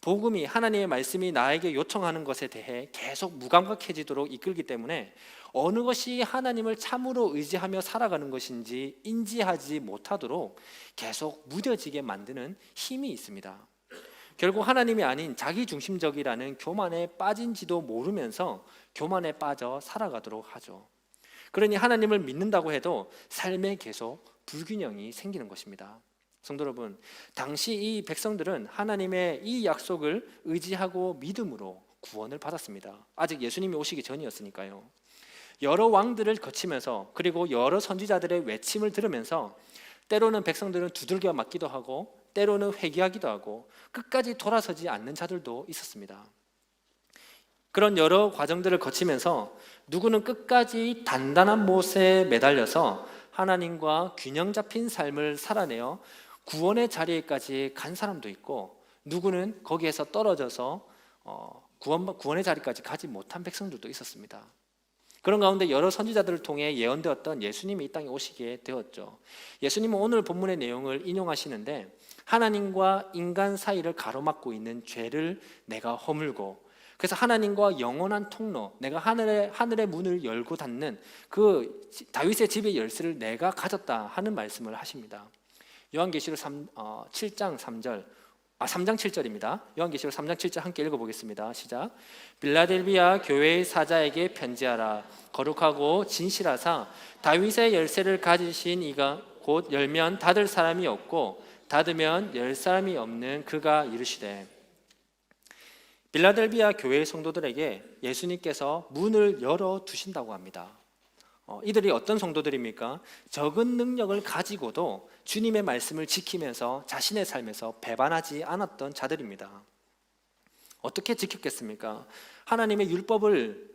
복음이, 하나님의 말씀이 나에게 요청하는 것에 대해 계속 무감각해지도록 이끌기 때문에 어느 것이 하나님을 참으로 의지하며 살아가는 것인지 인지하지 못하도록 계속 무뎌지게 만드는 힘이 있습니다. 결국 하나님이 아닌 자기중심적이라는 교만에 빠진지도 모르면서 교만에 빠져 살아가도록 하죠. 그러니 하나님을 믿는다고 해도 삶에 계속 불균형이 생기는 것입니다. 성도 여러분, 당시 이 백성들은 하나님의 이 약속을 의지하고 믿음으로 구원을 받았습니다. 아직 예수님이 오시기 전이었으니까요. 여러 왕들을 거치면서, 그리고 여러 선지자들의 외침을 들으면서 때로는 백성들은 두들겨 맞기도 하고 때로는 회개하기도 하고 끝까지 돌아서지 않는 자들도 있었습니다. 그런 여러 과정들을 거치면서 누구는 끝까지 단단한 못에 매달려서 하나님과 균형 잡힌 삶을 살아내어 구원의 자리에까지 간 사람도 있고, 누구는 거기에서 떨어져서 구원의 자리까지 가지 못한 백성들도 있었습니다. 그런 가운데 여러 선지자들을 통해 예언되었던 예수님이 이 땅에 오시게 되었죠. 예수님은 오늘 본문의 내용을 인용하시는데 하나님과 인간 사이를 가로막고 있는 죄를 내가 허물고, 그래서 하나님과 영원한 통로, 내가 하늘의 문을 열고 닫는 그 다윗의 집의 열쇠를 내가 가졌다 하는 말씀을 하십니다. 요한계시록 7장 3절, 3장 7절입니다. 요한계시록 3장 7절 함께 읽어보겠습니다. 시작. 빌라델비아 교회의 사자에게 편지하라. 거룩하고 진실하사 다윗의 열쇠를 가지신 이가 곧 열면 닫을 사람이 없고 닫으면 열 사람이 없는 그가 이르시되. 빌라델비아 교회의 성도들에게 예수님께서 문을 열어 두신다고 합니다. 이들이 어떤 성도들입니까? 적은 능력을 가지고도 주님의 말씀을 지키면서 자신의 삶에서 배반하지 않았던 자들입니다. 어떻게 지켰겠습니까? 하나님 율법을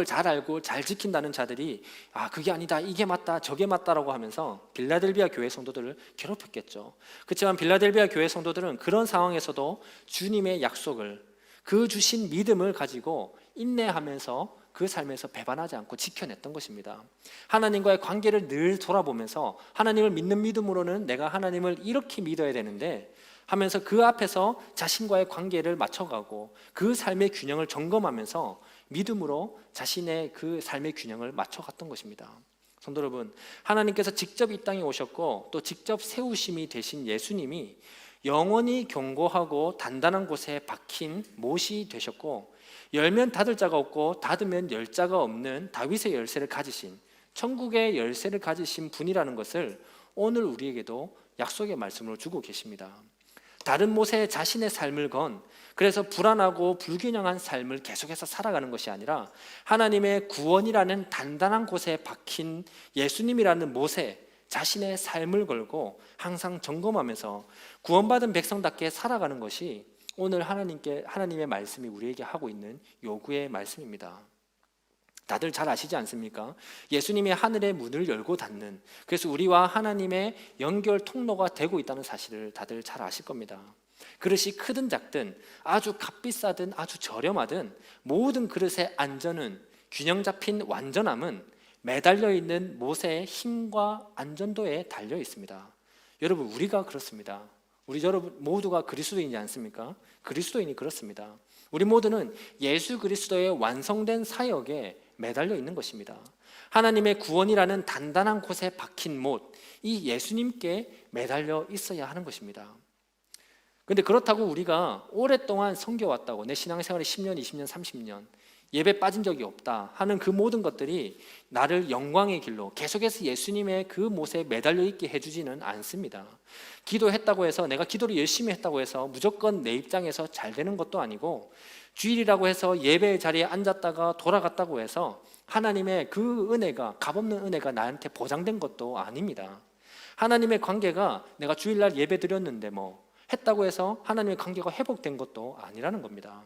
잘 알고 잘 지킨다는 자들이 그게 아니다, 이게 맞다, 저게 맞다라고 하면서 빌라델비아 교회 성도들을 괴롭혔겠죠. 그렇지만 빌라델비아 교회 성도들은 그런 상황에서도 주님의 약속을, 그 주신 믿음을 가지고 인내하면서 그 삶에서 배반하지 않고 지켜냈던 것입니다. 하나님과의 관계를 늘 돌아보면서 하나님을 믿는 믿음으로는 내가 하나님을 이렇게 믿어야 되는데 하면서 그 앞에서 자신과의 관계를 맞춰가고 그 삶의 균형을 점검하면서 믿음으로 자신의 그 삶의 균형을 맞춰갔던 것입니다. 성도 여러분, 하나님께서 직접 이 땅에 오셨고 또 직접 세우심이 되신 예수님이 영원히 견고하고 단단한 곳에 박힌 못이 되셨고, 열면 닫을 자가 없고 닫으면 열 자가 없는 다윗의 열쇠를 가지신, 천국의 열쇠를 가지신 분이라는 것을 오늘 우리에게도 약속의 말씀으로 주고 계십니다. 다른 못에 자신의 삶을 건, 그래서 불안하고 불균형한 삶을 계속해서 살아가는 것이 아니라 하나님의 구원이라는 단단한 곳에 박힌 예수님이라는 못에 자신의 삶을 걸고 항상 점검하면서 구원받은 백성답게 살아가는 것이 오늘 하나님의 말씀이 우리에게 하고 있는 요구의 말씀입니다. 다들 잘 아시지 않습니까? 예수님이 하늘의 문을 열고 닫는, 그래서 우리와 하나님의 연결 통로가 되고 있다는 사실을 다들 잘 아실 겁니다. 그릇이 크든 작든, 아주 값비싸든 아주 저렴하든, 모든 그릇의 안전은, 균형 잡힌 완전함은 매달려 있는 못의 힘과 안전도에 달려 있습니다. 여러분, 우리가 그렇습니다. 우리 여러분 모두가 그리스도인이지 않습니까? 그리스도인이 그렇습니다. 우리 모두는 예수 그리스도의 완성된 사역에 매달려 있는 것입니다. 하나님의 구원이라는 단단한 곳에 박힌 못, 이 예수님께 매달려 있어야 하는 것입니다. 그런데 그렇다고 우리가 오랫동안 섬겨왔다고, 내 신앙생활이 10년, 20년, 30년 예배 빠진 적이 없다 하는 그 모든 것들이 나를 영광의 길로 계속해서 예수님의 그 못에 매달려 있게 해주지는 않습니다. 기도했다고 해서, 내가 기도를 열심히 했다고 해서 무조건 내 입장에서 잘 되는 것도 아니고, 주일이라고 해서 예배의 자리에 앉았다가 돌아갔다고 해서 하나님의 그 은혜가, 값없는 은혜가 나한테 보장된 것도 아닙니다. 하나님의 관계가, 내가 주일날 예배 드렸는데 뭐 했다고 해서 하나님의 관계가 회복된 것도 아니라는 겁니다.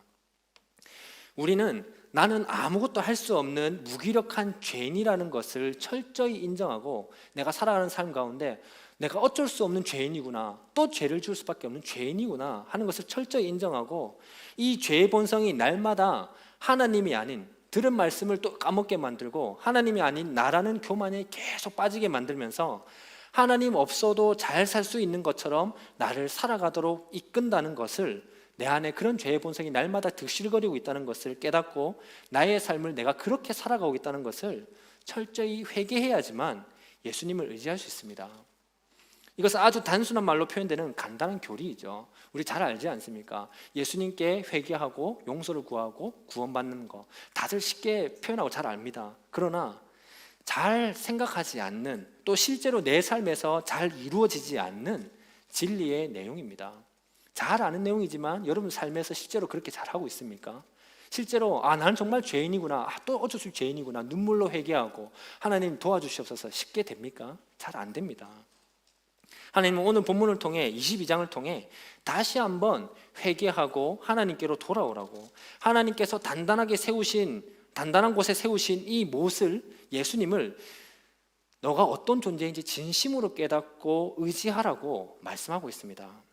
우리는 나는 아무것도 할 수 없는 무기력한 죄인이라는 것을 철저히 인정하고, 내가 살아가는 삶 가운데 내가 어쩔 수 없는 죄인이구나, 또 죄를 지을 수밖에 없는 죄인이구나 하는 것을 철저히 인정하고, 이 죄의 본성이 날마다 하나님이 아닌, 들은 말씀을 또 까먹게 만들고 하나님이 아닌 나라는 교만에 계속 빠지게 만들면서 하나님 없어도 잘 살 수 있는 것처럼 나를 살아가도록 이끈다는 것을, 내 안에 그런 죄의 본성이 날마다 득실거리고 있다는 것을 깨닫고 나의 삶을 내가 그렇게 살아가고 있다는 것을 철저히 회개해야지만 예수님을 의지할 수 있습니다. 이것은 아주 단순한 말로 표현되는 간단한 교리이죠. 우리 잘 알지 않습니까? 예수님께 회개하고 용서를 구하고 구원받는 거 다들 쉽게 표현하고 잘 압니다. 그러나 잘 생각하지 않는, 또 실제로 내 삶에서 잘 이루어지지 않는 진리의 내용입니다. 잘 아는 내용이지만 여러분 삶에서 실제로 그렇게 잘하고 있습니까? 실제로 나는 정말 죄인이구나, 또 어쩔 수 없이 죄인이구나, 눈물로 회개하고 하나님 도와주시옵소서 쉽게 됩니까? 잘 안 됩니다. 하나님은 오늘 본문을 통해, 22장을 통해 다시 한번 회개하고 하나님께로 돌아오라고, 하나님께서 단단한 곳에 세우신 이 못을, 예수님을 너가 어떤 존재인지 진심으로 깨닫고 의지하라고 말씀하고 있습니다.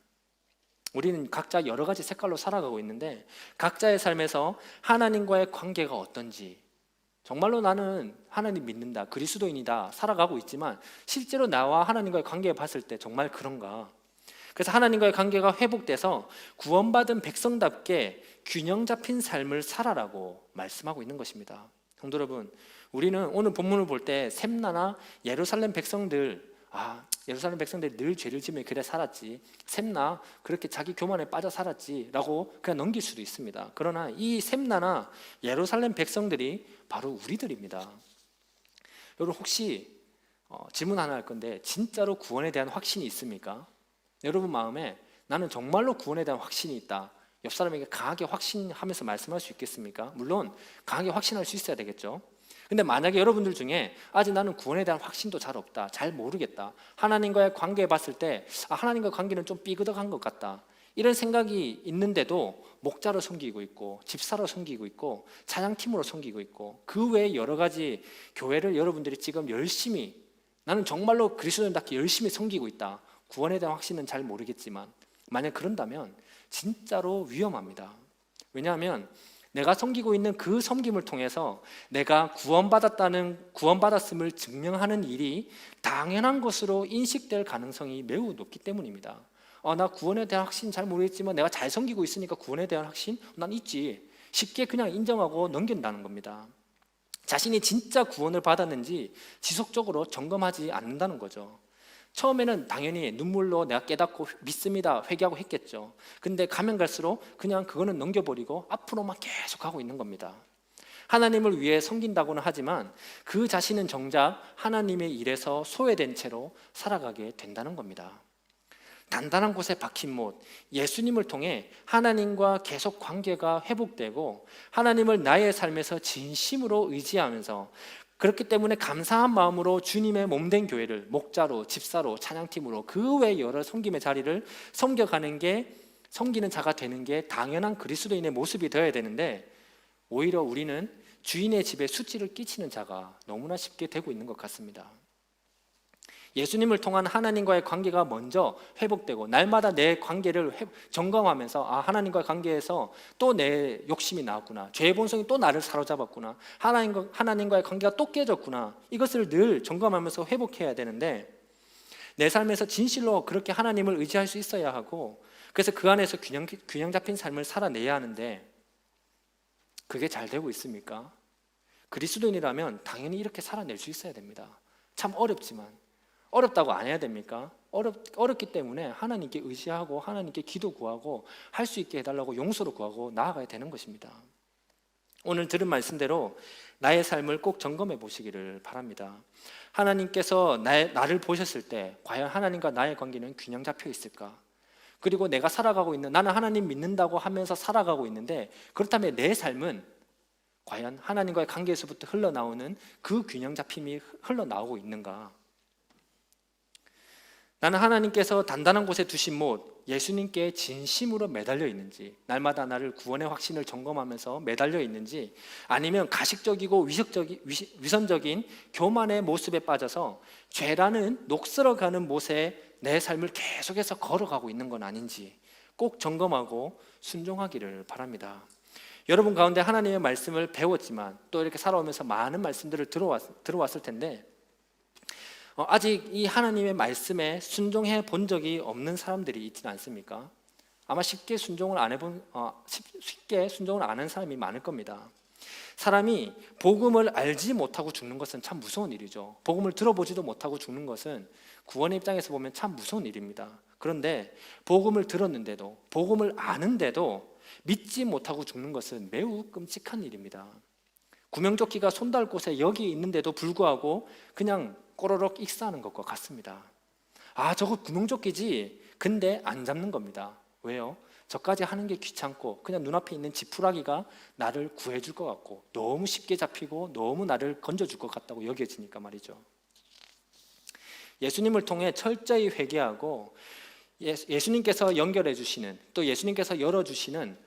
우리는 각자 여러 가지 색깔로 살아가고 있는데, 각자의 삶에서 하나님과의 관계가 어떤지, 정말로 나는 하나님 믿는다, 그리스도인이다 살아가고 있지만 실제로 나와 하나님과의 관계를 봤을 때 정말 그런가? 그래서 하나님과의 관계가 회복돼서 구원받은 백성답게 균형 잡힌 삶을 살아라고 말씀하고 있는 것입니다. 성도 여러분, 우리는 오늘 본문을 볼 때 셈나나 예루살렘 백성들, 예루살렘 백성들이 늘 죄를 지으며 그래 살았지, 셈나 그렇게 자기 교만에 빠져 살았지 라고 그냥 넘길 수도 있습니다. 그러나 이 셈나나 예루살렘 백성들이 바로 우리들입니다. 여러분, 혹시 질문 하나 할 건데, 진짜로 구원에 대한 확신이 있습니까? 여러분 마음에 나는 정말로 구원에 대한 확신이 있다, 옆 사람에게 강하게 확신하면서 말씀할 수 있겠습니까? 물론 강하게 확신할 수 있어야 되겠죠. 근데 만약에 여러분들 중에 아직 나는 구원에 대한 확신도 잘 없다, 잘 모르겠다, 하나님과의 관계 봤을 때 하나님과의 관계는 좀 삐그덕한 것 같다, 이런 생각이 있는데도 목자로 섬기고 있고 집사로 섬기고 있고 찬양팀으로 섬기고 있고 그 외에 여러 가지 교회를 여러분들이 지금 열심히, 나는 정말로 그리스도인답게 열심히 섬기고 있다, 구원에 대한 확신은 잘 모르겠지만, 만약 그런다면 진짜로 위험합니다. 왜냐하면 내가 섬기고 있는 그 섬김을 통해서 내가 구원받았음을 증명하는 일이 당연한 것으로 인식될 가능성이 매우 높기 때문입니다. 나 구원에 대한 확신 잘 모르겠지만 내가 잘 섬기고 있으니까 구원에 대한 확신 난 있지, 쉽게 그냥 인정하고 넘긴다는 겁니다. 자신이 진짜 구원을 받았는지 지속적으로 점검하지 않는다는 거죠. 처음에는 당연히 눈물로 내가 깨닫고 믿습니다, 회개하고 했겠죠. 근데 가면 갈수록 그냥 그거는 넘겨버리고 앞으로만 계속 가고 있는 겁니다. 하나님을 위해 섬긴다고는 하지만 그 자신은 정작 하나님의 일에서 소외된 채로 살아가게 된다는 겁니다. 단단한 곳에 박힌 못, 예수님을 통해 하나님과 계속 관계가 회복되고 하나님을 나의 삶에서 진심으로 의지하면서, 그렇기 때문에 감사한 마음으로 주님의 몸된 교회를 목자로, 집사로, 찬양팀으로 그 외 여러 섬김의 자리를 섬겨가는 게, 섬기는 자가 되는 게 당연한 그리스도인의 모습이 되어야 되는데, 오히려 우리는 주인의 집에 수치를 끼치는 자가 너무나 쉽게 되고 있는 것 같습니다. 예수님을 통한 하나님과의 관계가 먼저 회복되고 날마다 내 관계를 점검하면서 하나님과의 관계에서 또 내 욕심이 나왔구나, 죄의 본성이 또 나를 사로잡았구나, 하나님과의 관계가 또 깨졌구나, 이것을 늘 점검하면서 회복해야 되는데, 내 삶에서 진실로 그렇게 하나님을 의지할 수 있어야 하고, 그래서 그 안에서 균형 잡힌 삶을 살아내야 하는데, 그게 잘 되고 있습니까? 그리스도인이라면 당연히 이렇게 살아낼 수 있어야 됩니다. 참 어렵지만. 어렵다고 안 해야 됩니까? 어렵기 때문에 하나님께 의지하고 하나님께 기도 구하고 할 수 있게 해달라고 용서를 구하고 나아가야 되는 것입니다. 오늘 들은 말씀대로 나의 삶을 꼭 점검해 보시기를 바랍니다. 하나님께서 나를 보셨을 때 과연 하나님과 나의 관계는 균형 잡혀 있을까? 그리고 내가 살아가고 있는, 나는 하나님 믿는다고 하면서 살아가고 있는데, 그렇다면 내 삶은 과연 하나님과의 관계에서부터 흘러나오는 그 균형 잡힘이 흘러나오고 있는가? 나는 하나님께서 단단한 곳에 두신 못, 예수님께 진심으로 매달려 있는지, 날마다 나를 구원의 확신을 점검하면서 매달려 있는지, 아니면 가식적이고 위선적인 교만의 모습에 빠져서 죄라는 녹슬어가는 못에 내 삶을 계속해서 걸어가고 있는 건 아닌지 꼭 점검하고 순종하기를 바랍니다. 여러분 가운데 하나님의 말씀을 배웠지만 또 이렇게 살아오면서 많은 말씀들을 들어왔을 텐데, 아직 이 하나님의 말씀에 순종해 본 적이 없는 사람들이 있지는 않습니까? 아마 쉽게 순종을 안 한 사람이 많을 겁니다. 사람이 복음을 알지 못하고 죽는 것은 참 무서운 일이죠. 복음을 들어보지도 못하고 죽는 것은 구원의 입장에서 보면 참 무서운 일입니다. 그런데 복음을 들었는데도, 복음을 아는데도 믿지 못하고 죽는 것은 매우 끔찍한 일입니다. 구명조끼가 손닿을 곳에 여기 있는데도 불구하고 그냥 꼬르륵 익사하는 것과 같습니다. 저거 구명조끼지, 근데 안 잡는 겁니다. 왜요? 저까지 하는 게 귀찮고 그냥 눈앞에 있는 지푸라기가 나를 구해줄 것 같고 너무 쉽게 잡히고 너무 나를 건져줄 것 같다고 여겨지니까 말이죠. 예수님을 통해 철저히 회개하고 예수님께서 연결해 주시는, 또 예수님께서 열어주시는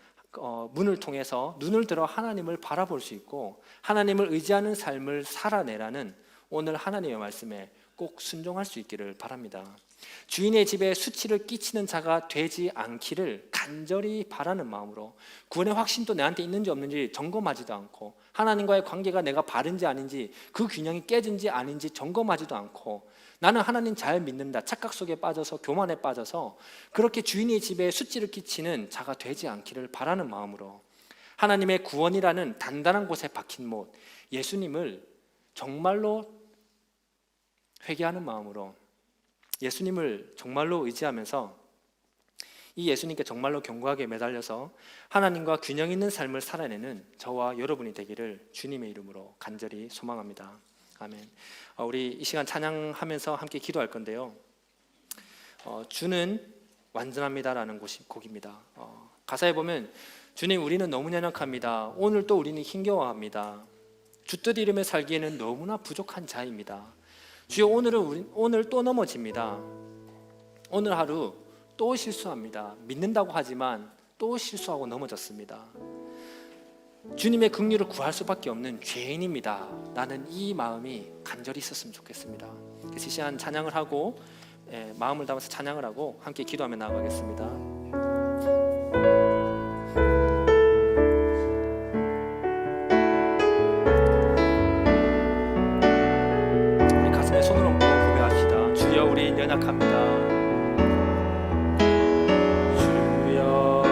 문을 통해서 눈을 들어 하나님을 바라볼 수 있고 하나님을 의지하는 삶을 살아내라는 오늘 하나님의 말씀에 꼭 순종할 수 있기를 바랍니다. 주인의 집에 수치를 끼치는 자가 되지 않기를 간절히 바라는 마음으로, 구원의 확신도 내한테 있는지 없는지 점검하지도 않고, 하나님과의 관계가 내가 바른지 아닌지, 그 균형이 깨진지 아닌지 점검하지도 않고, 나는 하나님 잘 믿는다, 착각 속에 빠져서 교만에 빠져서 그렇게 주인의 집에 수치를 끼치는 자가 되지 않기를 바라는 마음으로, 하나님의 구원이라는 단단한 곳에 박힌 못, 예수님을 정말로 회개하는 마음으로, 예수님을 정말로 의지하면서 이 예수님께 정말로 견고하게 매달려서 하나님과 균형 있는 삶을 살아내는 저와 여러분이 되기를 주님의 이름으로 간절히 소망합니다. 아멘. 우리 이 시간 찬양하면서 함께 기도할 건데요. 주는 완전합니다라는 곡입니다. 가사에 보면 주님, 우리는 너무 연약합니다. 오늘 또 우리는 힘겨워합니다. 주 뜻 이름에 살기에는 너무나 부족한 자입니다. 주여, 오늘 또 넘어집니다. 오늘 하루 또 실수합니다. 믿는다고 하지만 또 실수하고 넘어졌습니다. 주님의 긍휼을 구할 수밖에 없는 죄인입니다. 나는 이 마음이 간절히 있었으면 좋겠습니다. 그래서 이 시간 찬양을 하고 마음을 담아서 찬양을 하고 함께 기도하며 나아가겠습니다. 손을 얹고 고백합시다. 주여, 우린 연약합니다. 주여,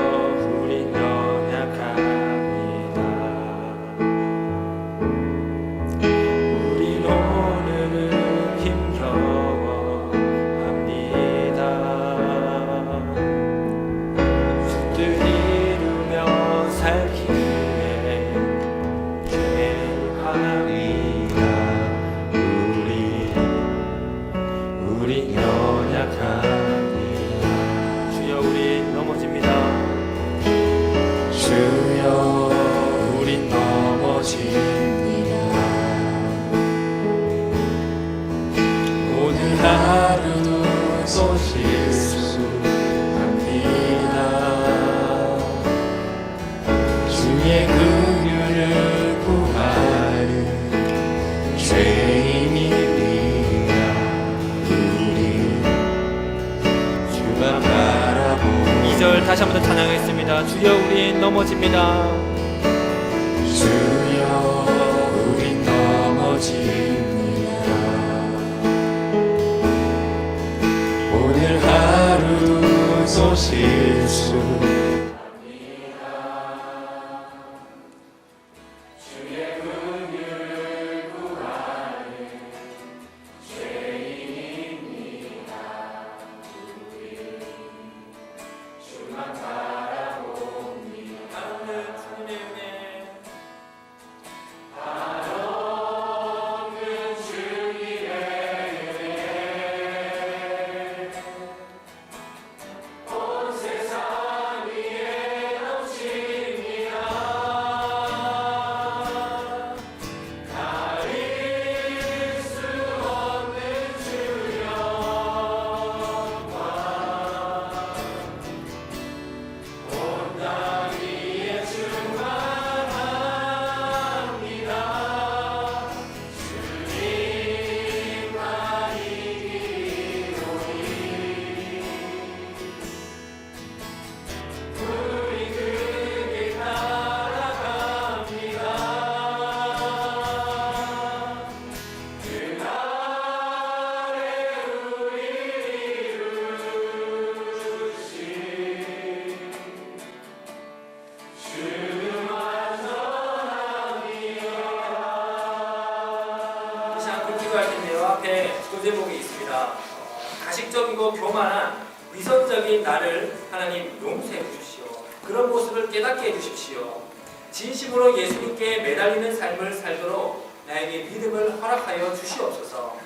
우린 연약합니다. 우린 오늘은 힘겨워합니다. 사랑이라 우리 연약하니 주여 우리 넘어집니다. 주여 우리 넘어집니다. 오늘 하루도 또 실수합니다. 주의 긍휼을 구하는 죄인입니다. 우리 주만 바라보고 2절 다시 한번 더 찬양하겠습니다. 주여 우리 넘어집니다. 주여 우리 넘어집니다. 오늘 하루도 또 실수 제목이 있습니다. 가식적이고 교만한 위선적인 나를 하나님 용서해 주십시오. 그런 모습을 깨닫게 해주십시오. 진심으로 예수님께 매달리는 삶을 살도록 나에게 믿음을 허락하여 주시옵소서.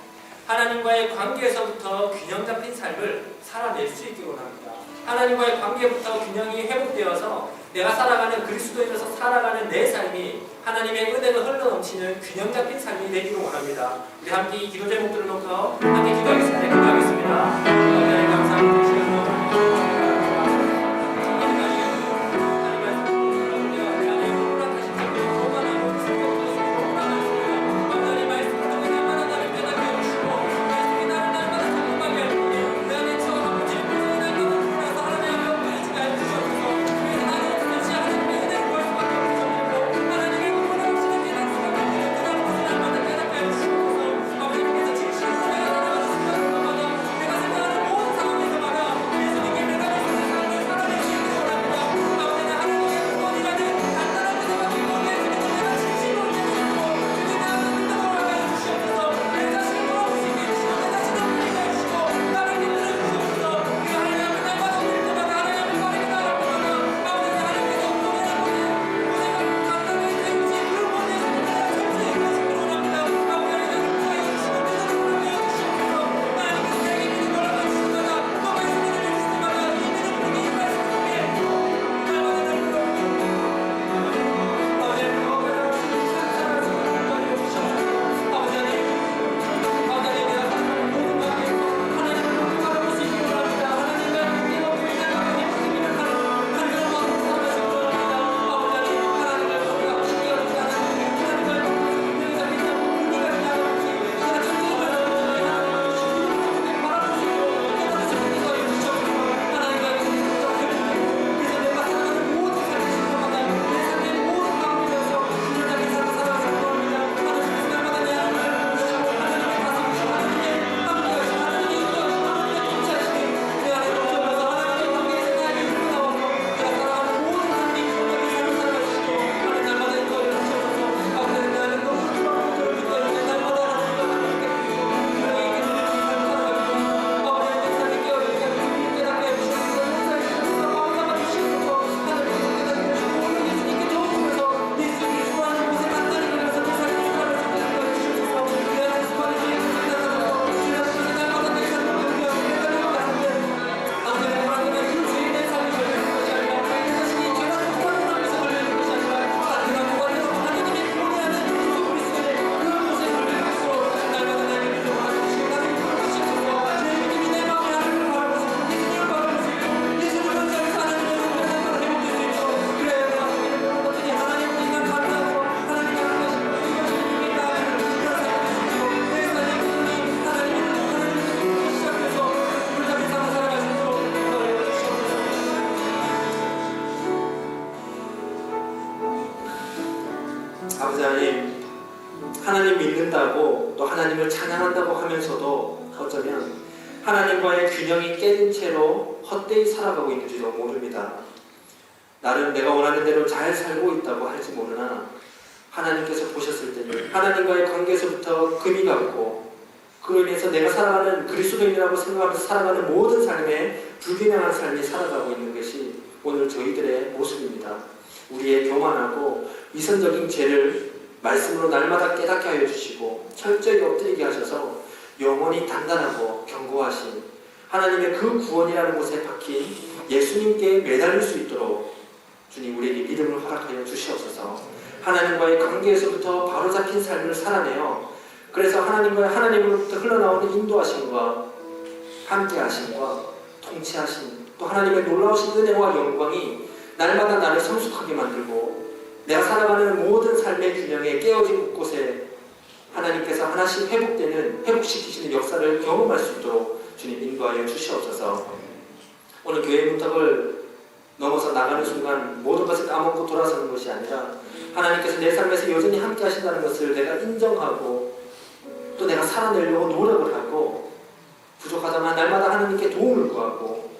하나님과의 관계에서부터 균형 잡힌 삶을 살아낼 수 있기를 원합니다. 하나님과의 관계부터 균형이 회복되어서 내가 살아가는 그리스도인으로서 살아가는 내 삶이 하나님의 은혜가 흘러넘치는 균형 잡힌 삶이 되기를 원합니다. 우리 함께 이 기도 제목들을 놓고 함께 기도하겠습니다. 기도하겠습니다. 하나님 감사합니다. 하나님 믿는다고 또 하나님을 찬양한다고 하면서도 어쩌면 하나님과의 균형이 깨진 채로 헛되이 살아가고 있는지도 모릅니다. 나름 내가 원하는 대로 잘 살고 있다고 할지 모르나 하나님께서 보셨을 때는 하나님과의 관계에서부터 금이 갔고 그로 인해서 내가 살아가는 그리스도인이라고 생각하면서 살아가는 모든 삶에 불균형한 삶이 살아가고 있는 것이 오늘 저희들의 모습입니다. 우리의 교만하고 위선적인 죄를 말씀으로 날마다 깨닫게 하여 주시고 철저히 엎드리게 하셔서 영원히 단단하고 견고하신 하나님의 그 구원이라는 곳에 박힌 예수님께 매달릴 수 있도록 주님 우리에게 믿음을 허락하여 주시옵소서. 하나님과의 관계에서부터 바로잡힌 삶을 살아내어 그래서 하나님으로부터 흘러나오는 인도하심과 함께하심과 통치하심 또 하나님의 놀라우신 은혜와 영광이 날마다 나를 성숙하게 만들고 내가 살아가는 모든 삶의 균형에 깨어진 곳에 하나님께서 하나씩 회복시키시는 역사를 경험할 수 있도록 주님 인도하여 주시옵소서. 오늘 교회 문턱을 넘어서 나가는 순간 모든 것을 까먹고 돌아서는 것이 아니라 하나님께서 내 삶에서 여전히 함께 하신다는 것을 내가 인정하고 또 내가 살아내려고 노력을 하고 부족하다만 날마다 하나님께 도움을 구하고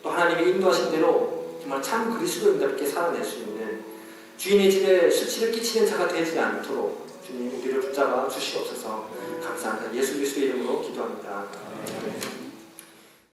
또 하나님의 인도하신 대로 정말 참 그리스도인답게 살아낼 수 있는 주인의 집에 수치를 끼치는 자가 되지 않도록 주님 우리를 붙잡아 주시옵소서. 감사합니다. 예수 그리스도의 이름으로 기도합니다.